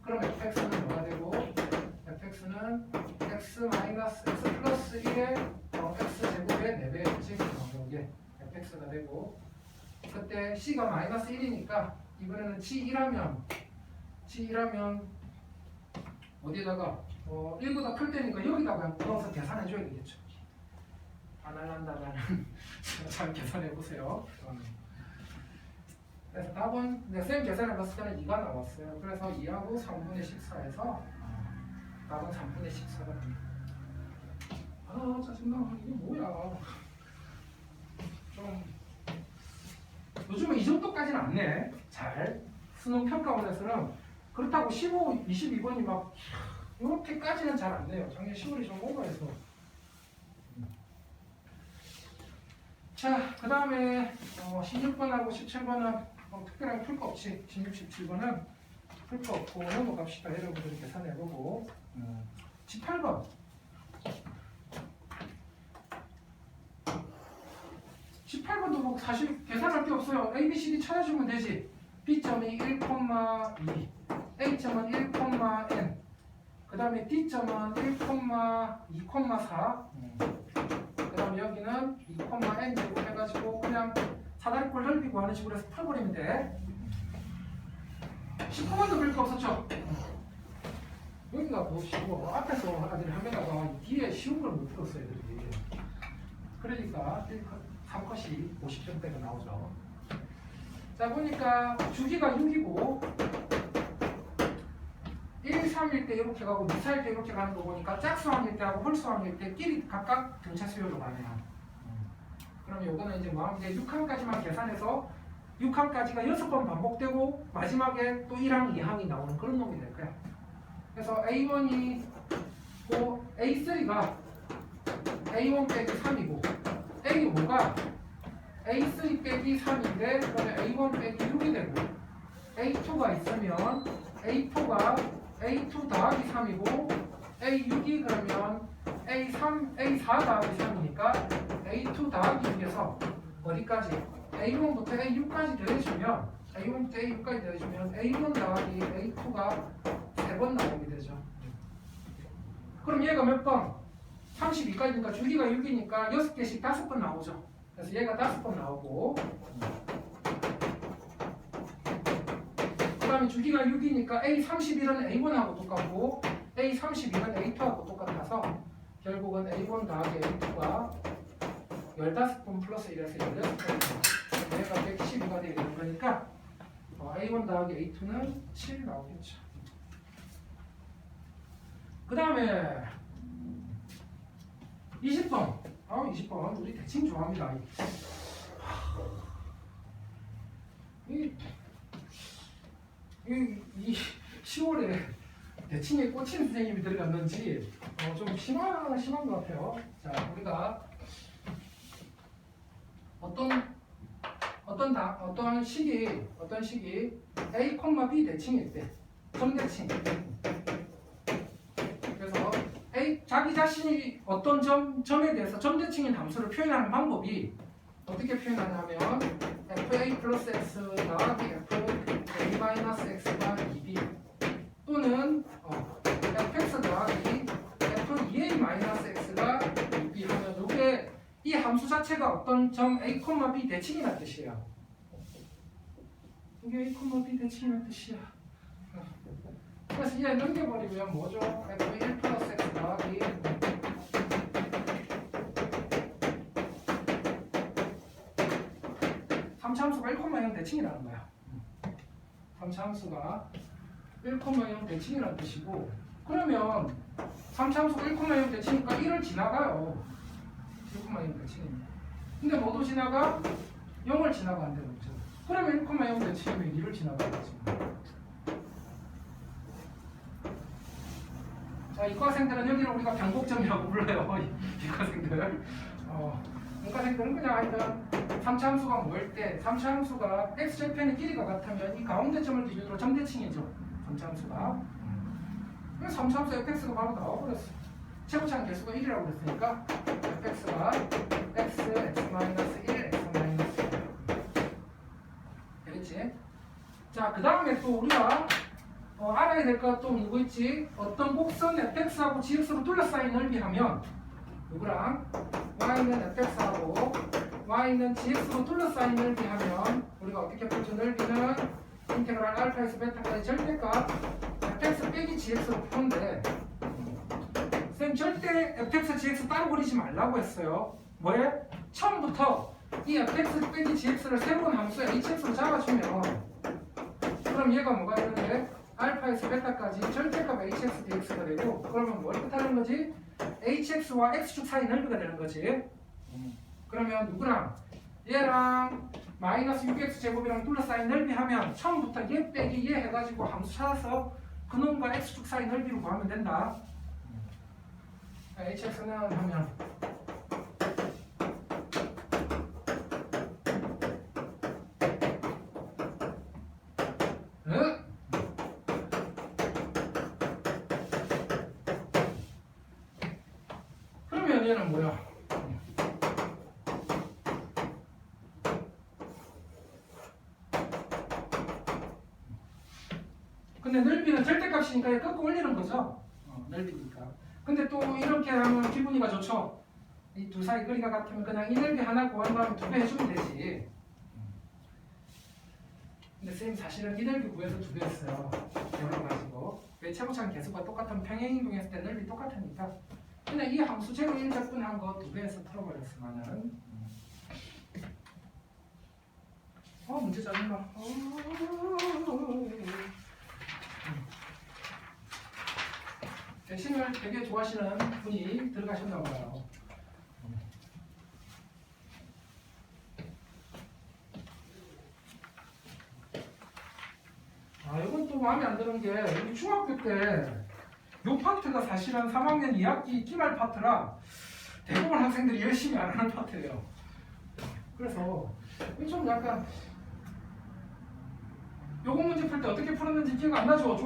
그럼 fx는 뭐가 되고 fx는 x 마이너스 x 플러스 1의 x제곱의 4배지. 이게 fx가 되고 그때 C가 마이너스 1이니까 이번에는 G1하면 어디다가 1보다 클 때니까 여기다가 그냥 넣어서 계산해줘야 되겠죠. 안 할란다면 잘 계산해보세요. 그래서 답은 쌤 계산해봤을 때는 2가 나왔어요. 그래서 2하고 3분의 14에서 답은 3분의 14가 됩니다. 짜증나. 이게 뭐야. 좀 요즘은 이 정도까지는 안 내. 잘 수능 평가원에서는 그렇다고 15, 22번이 막 이렇게까지는 잘 안 돼요. 작년 10월이 좀 오버해서. 자, 그 다음에 16번하고 17번은 특별하게 풀 거 없지. 16, 17번은 풀 거 없고 넘어갑시다. 여러분들이 계산해보고 18번 18번도 뭐 사실 계산할 게 없어요. A, B, C, D 찾아주면 되지. B점이 1,2 A점은 1,n 그 다음에 D점은 1,2,4 그 다음에 여기는 2,n 제곱 해가지고 그냥 사다리꼴 넓이 구하는 식으로 해서 풀어버리면 돼. 19번도 별 거 없었죠? 여기가 뭐 쉬워. 앞에서 아들 하면다가 뒤에 쉬운 걸 못 풀었어요. 애들이. 그러니까 3컷이 50점대가 나오죠. 자, 보니까 주기가 6이고 1, 3일 때 이렇게 가고 2, 4일 때 이렇게 가는 거 보니까 짝수항일 때하고 홀수항일 때 끼리 각각 등차 수열로 가네요. 그럼 요거는 이제 뭐하면 돼? 6항까지만 계산해서 6항까지가 6번 반복되고 마지막에 또 1항, 2항이 나오는 그런 놈이 될 거야. 그래서 A1이 고 A3가 A1 빼기 3이고 A5가 A3 빼기 3인데 그러면 A1 빼기 6이 되고 A2가 있으면 A4가 A2 더하기 3이고 A6이 그러면 A4 더하기 3이니까 A2 더하기 6에서 어디까지? A1부터 A6까지 더해주면 A1부터 A6까지 더해주면 A1 더하기 A2가 3번 나오게 되죠. 그럼 얘가 몇 번? 32까지니까 주기가 6이니까 6개씩 5번 나오죠. 그래서 얘가 5번 나오고 그 다음에 주기가 6이니까 A31은 A1하고 똑같고 A32는 A2하고 똑같아서 결국은 A1 더하기 A2가 15번 플러스 1에서 16번 얘가 112가 되는 거니까 A1 더하기 A2는 7 나오겠죠. 그 다음에 20번 20번 우리 대칭 좋아합니다. 이 10월에 대칭에 꽂힌 선생님이 들어갔는지 좀 심한 것 같아요. 자, 우리가 어떤 식이 A, B 대칭일 때 점대칭. 그래서 자기 자신이 어떤 점에 대해서 점대칭인 함수를 표현하는 방법이 어떻게 표현하냐면 FA 플러스 X 더하기 FA 마이너스 X가 2B 또는 fx 더하기 f2a 마이너스 x가 2b 하면 이게 이 함수 자체가 어떤 점 A, B 대칭이라는 뜻이에요. 이게 A, B 대칭이라는 뜻이야. 그래서 얘 넘겨버리면 뭐죠? f1 플러스 x 더하기 삼차함수가 1,0 대칭이라는 거야. 삼차함수가 1,0 대칭이라는 뜻이고 그러면 3차함수가 1,0 대칭이니까 1을 지나가요. 1,0 대칭입니다. 근데 뭐도 지나가? 0을 지나가는데 그렇죠. 그러면 1,0 대칭이면 2를 지나가겠지. 자, 이과생들은 여기를 우리가 변곡점이라고 불러요. 이과생들. 이과생들은 그냥 하여튼 3차함수가 뭐일 때 3차함수가 x절편의 길이가 같으면 이 가운데 점을 기준으로 점대칭이죠. 3차함수가. 그래서 3차함수 fx가 바로 나와버렸어. 최고차는 개수가 1이라고 그랬으니까 fx가 x, x-1, x-1 되겠지? 자, 그 다음에 또 우리가 알아야 될 것 또 누구 있지? 어떤 곡선 fx하고 gx로 둘러싸인 넓이 하면 누구랑 y는 fx하고 y는 gx로 둘러싸인 넓이 하면 우리가 어떻게 풀죠? 넓이는 인테그랄 알파에서 베타까지 절대값 fx 빼기 gx로 푸는데 쌤 절대 fx, gx 따로 그리지 말라고 했어요. 뭐에? 처음부터 이 fx 빼기 gx를 새로운 함수 hx로 잡아주면 그럼 얘가 뭐가 되는데 알파에서 베타까지 절대값 hx dx가 되고 그러면 뭘 뜻하는 거지? hx와 x축 사이 넓이가 되는 거지. 그러면 누구랑? 얘랑 마이너스 6x 제곱이랑 둘러싸인 넓이 하면 처음부터 얘 빼기 얘 해가지고 함수 찾아서 그놈과 x축 사이 넓이로 구하면 된다. hx는 하면 그러면 얘는 뭐야? 근데 넓이는 절대값이니까 얘 꺾어 올리는 거죠. 넓이니까. 근데 또 이렇게 하면 기분이가 좋죠. 이 두 사이 거리가 같으면 그냥 이 넓이 하나 구한 다음에 2배 해주면 되지. 근데 쌤 사실은 이 넓이 구해서 2배 했어요. 열어가지고. 왜 최고차는 개수가 똑같은 평행이동했을 때 넓이 똑같으니까. 그냥 이 함수 제로 1적분한 거 2배해서 풀어버렸으면은. 문제 짜증나. 대신을 되게 좋아하시는 분이 들어가셨나 봐요. 마음에 안 드는 게 우리 중학교 때 요 파트가 사실은 3학년 2학기 기말 파트라 대부분 학생들이 열심히 안 하는 파트예요. 그래서 좀 약간 요거 문제 풀 때 어떻게 풀었는지 기억 안 나죠?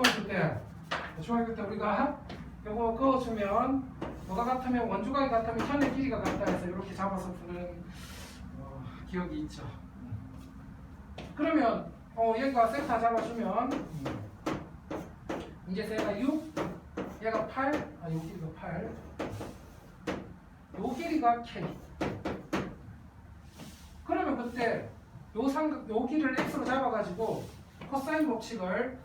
중학교 때 우리가 요거 그어주면 뭐가 같으면 원주각이 같으면 현의 길이가 같다 해서 이렇게 잡아서 푸는 기억이 있죠. 그러면 얘가 세타 잡아주면 이제 세가 6, 얘가 8, 요 길이가 8, 요 길이가 K. 그러면 그때 요 길이를 x로 잡아가지고 코사인 법칙을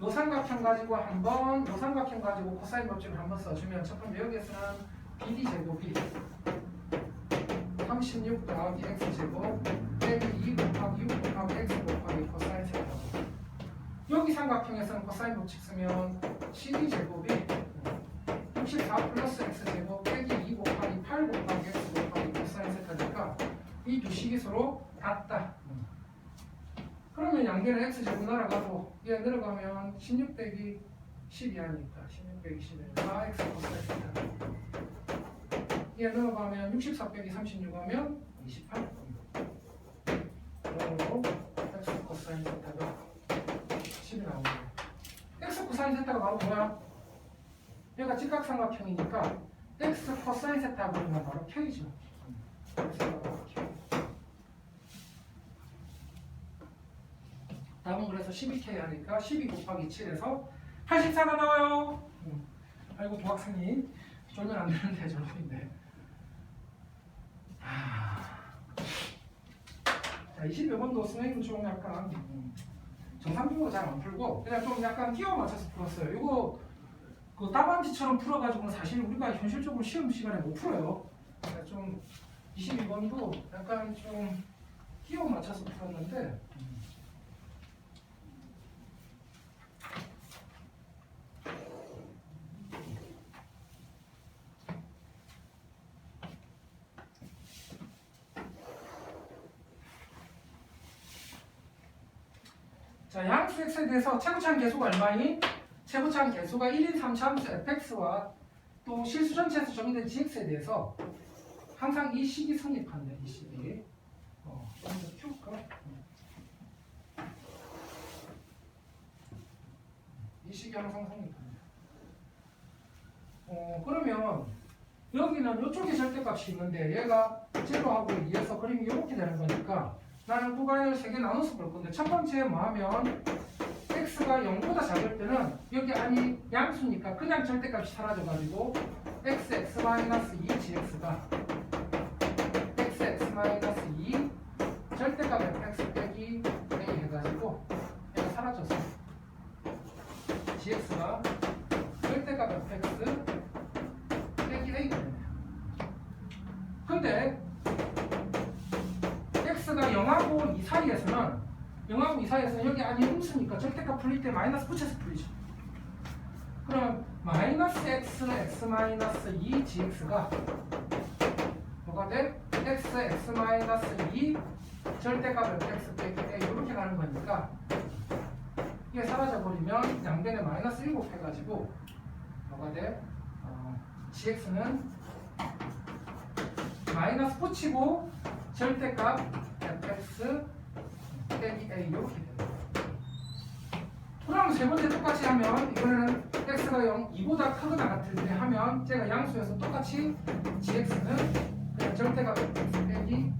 요 삼각형 가지고 한번, 요 삼각형 가지고 코사인 법칙을 한번 써주면 첫 번째 여기에서는 BD 제곱이 36 더하기 x 제곱 빼기 2 곱하기 6 곱하기 x 곱하기 코사인 세타고, 여기 삼각형에서는 코사인 법칙 쓰면 CD 제곱이 64 플러스 x 제곱 빼기 2 곱하기 8 곱하기 x 곱하기 코사인 세타니까 이 두 식이 서로 같다. 그러면 양변에 x 제곱 날아가고 얘 내려가면 16 빼기 10이 하니까 16 빼기 10이니까 x 코사인 세타. 얘 내려가면 64 빼기 36 하면 28. 그러므로 x 코사인 세타가 10이 나오는 거예요. x 코사인 세타가 바로 뭐야? 얘가 직각삼각형이니까 x 코사인 세타 그러면 바로 k죠. 답은 그래서 12k 하니까 12 곱하기 7에서 84가 나와요. 아이고 도학생이 쫄면 안 되는데 저놈인데. 자, 20여 번도 선생님 좀 약간 정상적으로 잘 안 풀고 그냥 좀 약간 끼워 맞춰서 풀었어요. 이거 그 답안지처럼 풀어가지고는 사실 우리가 현실적으로 시험 시간에 못 풀어요. 그러니까 좀 22번도 약간 좀 끼워 맞춰서 풀었는데 자, 양수 x에 대해서 최고차항 계수가 얼마인? 최고차항 계수가 1인 3차함수 fx와 또 실수 전체에서 정의된 gx에 대해서 항상 이 식이 성립한대. 이 식이 좀 더 키울까? 이 식이 항상 성립한대. 그러면 여기는 이쪽에 절대값이 있는데 얘가 제로하고 2에서 그림이 이렇게 되는 거니까 나는 구간을 3개 나눠서 볼 건데 첫 번째 뭐 하면 x가 0보다 작을 때는 여기 안이 양수니까 그냥 절대값이 사라져가지고 x(x-2) gx가 x(x-2) 절대값 fx 빼기 a 해가지고 얘가 사라졌어. gx가 절대값 fx 빼기 a가 되네. 근데 x가 0하고 2 사이에서는 여기 안이 음수니까 절대값 풀릴 때 마이너스 붙여서 풀리죠. 그럼 마이너스 x, x-2 gx가 뭐가 돼? x, x-2 절대값 fx 빼기 a 이렇게 가는 거니까 이게 사라져버리면 양변에 마이너스 7 해가지고 뭐가 돼? gx는 마이너스 붙이고 절대값 fx 빼기 a 이렇게 됩니다. 그럼 세 번째 똑같이 하면 이번에는 x가 0, 2보다 크거나 같을 때 하면 제가 양수에서 똑같이 gx는 그냥 절대값 fx 빼기 a.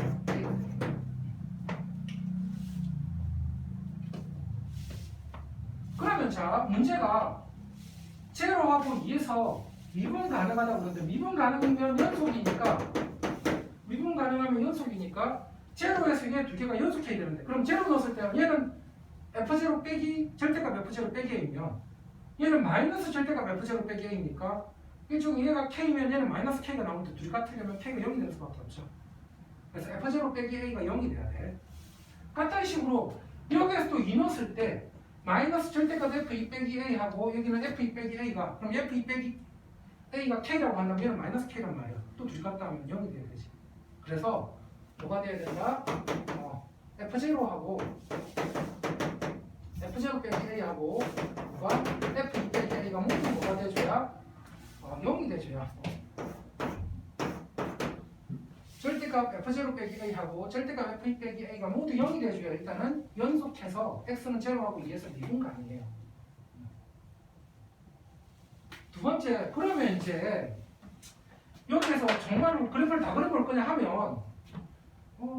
그러면 자 문제가 제로하고 2에서 미분 가능하다고 그러는데 미분 가능하면 연속이니까 제로에서 얘 두 개가 연속해야 되는데 그럼 제로 넣었을 때 얘는 f0 빼기 절대값 f0 빼기 a면 얘는 마이너스 절대값 f0 빼기 a니까 이쪽 얘가 k면 얘는 마이너스 k가 나오는데 둘이 같으려면 k가 0이 될 수밖에 없죠. 그래서 f0 빼기 a가 0이 돼야 돼. 같은 식으로 여기에서 또 2 넣었을 때 마이너스 절대값 f2 빼기 a하고 여기는 f2 빼기 a가 그럼 f2 빼기 a가 k라고 한다면 얘는 마이너스 k란 말이야. 또 둘이 같다 하면 0이 돼야 되지. 그래서 뭐가 돼야 된다? f0하고 F0 빼기 A하고 뭐가 F2 빼기 A가 모두 뭐가 돼줘야 0이 돼줘야 절대값 F0 빼기 A하고 절대값 F2 빼기 A가 모두 0이 돼줘야 일단은 연속해서 X는 제로하고 2에서 미분 가능해요. 두 번째, 그러면 이제 여기에서 정말로 그래프를 다 그려볼 거냐 하면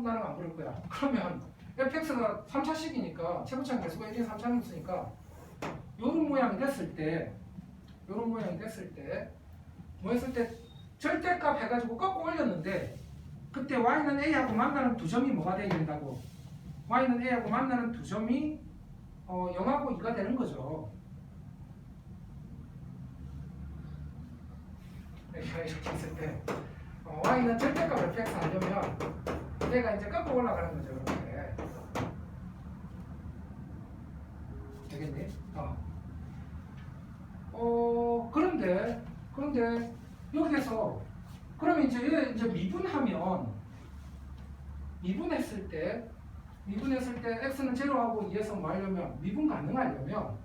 나는 안 그릴 거야. 그러면 fx가 3차식이니까 최고차는 개수가 1인 3차는 있으니까 요런 모양이 됐을 때 뭐 했을 때 절대값 해가지고 꺾고 올렸는데 그때 y는 a하고 만나는 두 점이 뭐가 돼야 된다고? y는 a하고 만나는 두 점이 0하고 2가 되는 거죠. 이렇게 있을 때 y는 절대값 fx 하려면 얘가 이제 꺾고 올라가는 거죠. 이렇게 되겠니? 그런데 여기에서 그러면 이제 얘 이제 미분했을 때 x는 제로하고 2에서 뭐 하려면 미분 가능하려면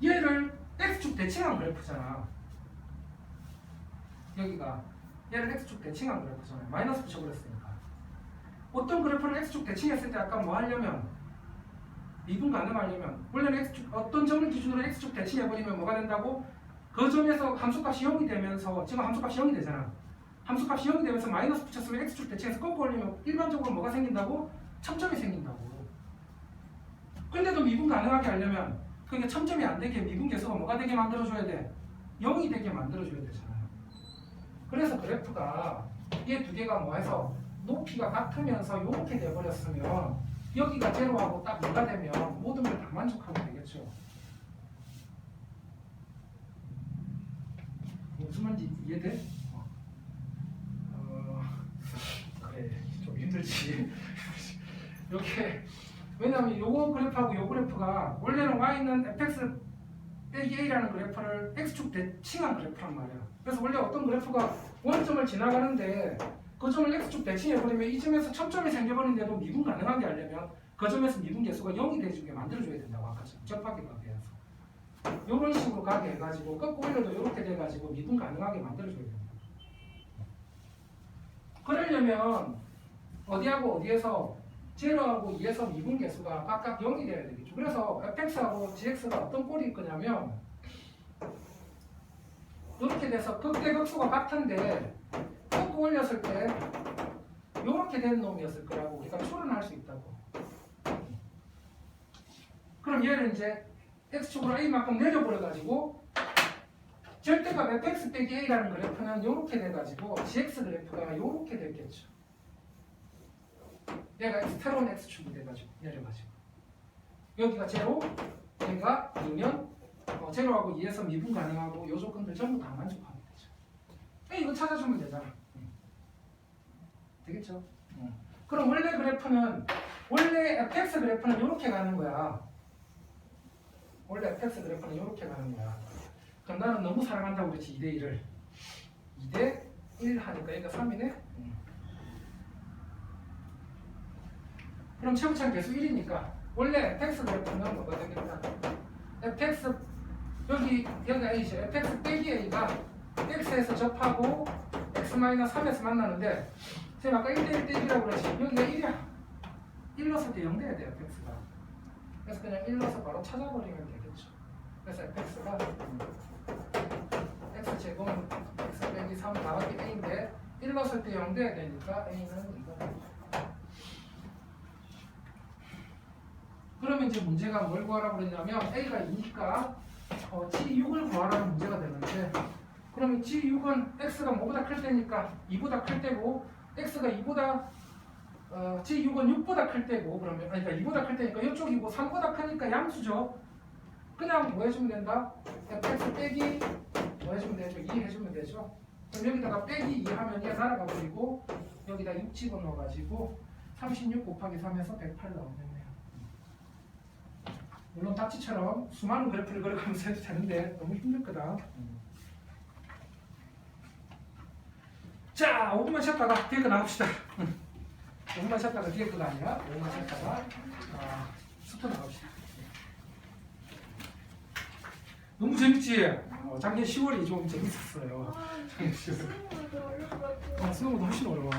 얘를 x축 대칭한 그래프잖아. 여기가 얘를 x축 대칭한 그래프잖아요. 마이너스 붙여버렸으니까. 어떤 그래프를 x축 대칭했을 때 아까 뭐 하려면 미분 가능하려면 원래는 x축 어떤 점을 기준으로 x축 대칭해버리면 뭐가 된다고? 그 점에서 함수값이 0이 되면서 지금 함수값이 0이 되잖아. 함수값이 0이 되면서 마이너스 붙였으면 x축 대칭해서 꺾어 올리면 일반적으로 뭐가 생긴다고? 첨점이 생긴다고. 근데도 미분 가능하게 하려면 그게 첨점이 안 되게 미분 개수가 뭐가 되게 만들어줘야 돼? 0이 되게 만들어줘야 되잖아요. 그래서 그래프가 얘 두 개가 뭐 해서 높이가 같으면서 이렇게 돼버렸으면 여기가 제로하고 딱 뭐가 되면 모든 걸 다 만족하면 되겠죠. 무슨 말인지 이해돼? 그래 좀 힘들지. 이렇게 왜냐하면 요거 그래프하고 요 그래프가 원래는 y는 fx 빼기 a라는 그래프를 x축 대칭한 그래프란 말이야. 그래서 원래 어떤 그래프가 원점을 지나가는데 그 점을 x축 대칭해버리면 이 점에서 첨점이 생겨버리는데도 미분 가능하게 하려면 그 점에서 미분 개수가 0이 되게 만들어줘야 된다고 아까처럼 접하게 가게 해서 이런 식으로 가게 해가지고 꺾고 올려도 이렇게 돼가지고 미분 가능하게 만들어줘야 된다. 그러려면 어디하고 어디에서 제로하고 2에서 미분 개수가 각각 0이 돼야 되겠죠. 그래서 fx하고 gx가 어떤 꼴이 있거냐면 이렇게 돼서 극대극소가 같은데 꺾고 올렸을 때 이렇게 된 놈이었을 거라고 우리가 추론할 수 있다고. 그럼 얘를 이제 x축으로 a만큼 내려버려가지고 절대값 fx 빼기 a라는 그래프는 이렇게 돼가지고 gx 그래프가 이렇게 됐겠죠. 얘가 새로운 x축이 돼가지고 내려가지고 여기가 제로, 얘가 2면 제로하고 2에서 미분 가능하고 이 조건들 전부 다 만족하면 되죠. 이거 찾아주면 되잖아. 되겠죠? 그럼 원래 fx 그래프는 이렇게 가는 거야. 원래 fx 그래프는 이렇게 가는 거야. 그럼 나는 너무 사랑한다고 그랬지 2대1을 2대1 하니까 얘가 3이네. 그럼 최고차는 개수 1이니까 원래 fx 그래프는 뭐가 되겠다? fx 여기가 a죠. fx 빼기 a가 x에서 접하고 x-3에서 만나는데 제가 아까 1대1 대1이라고 그랬지. 여기가 1이야. 1 넣었을 때 0 돼야 돼요 fx가. 그래서 그냥 1 넣어서 바로 찾아버리면 되겠죠. 그래서 fx가 x제곱은 x 빼기 3 나가기 a인데 1 넣었을 때 0 돼야 되니까 a는 이거. 그러면 이제 문제가 뭘 구하라고 그랬냐면 a가 2니까 g6을 구하라는 문제가 되는데 그러면 g6은 x가 뭐보다 클 때니까 2보다 클 때고 x가 2보다 g6은 6보다 클 때고 그러면 그러니까 2보다 클 때니까 이쪽이고 3보다 크니까 양수죠. 그냥 뭐 해주면 된다? fx 빼기 뭐 해주면 되죠? 2 해주면 되죠. 그럼 여기다가 빼기 2 하면 얘 날아가 버리고 여기다 6 집어넣어가지고 36 곱하기 3에서 108 나오겠네요. 물론 답지처럼 수많은 그래프를 그려가면서 해도 되는데 너무 힘들 거다. 자, 5분만 쉬었다가 뒤에 거 나옵시다. 5분만 쉬었다가 뒤에 거가 아니라 5분만 쉬었다가 수터 나갑시다. 너무 재밌지? 작년 10월이 좀 재밌었어요. 아, 수능보다 어려울 것 같아요. 수능보다 훨씬 어려워.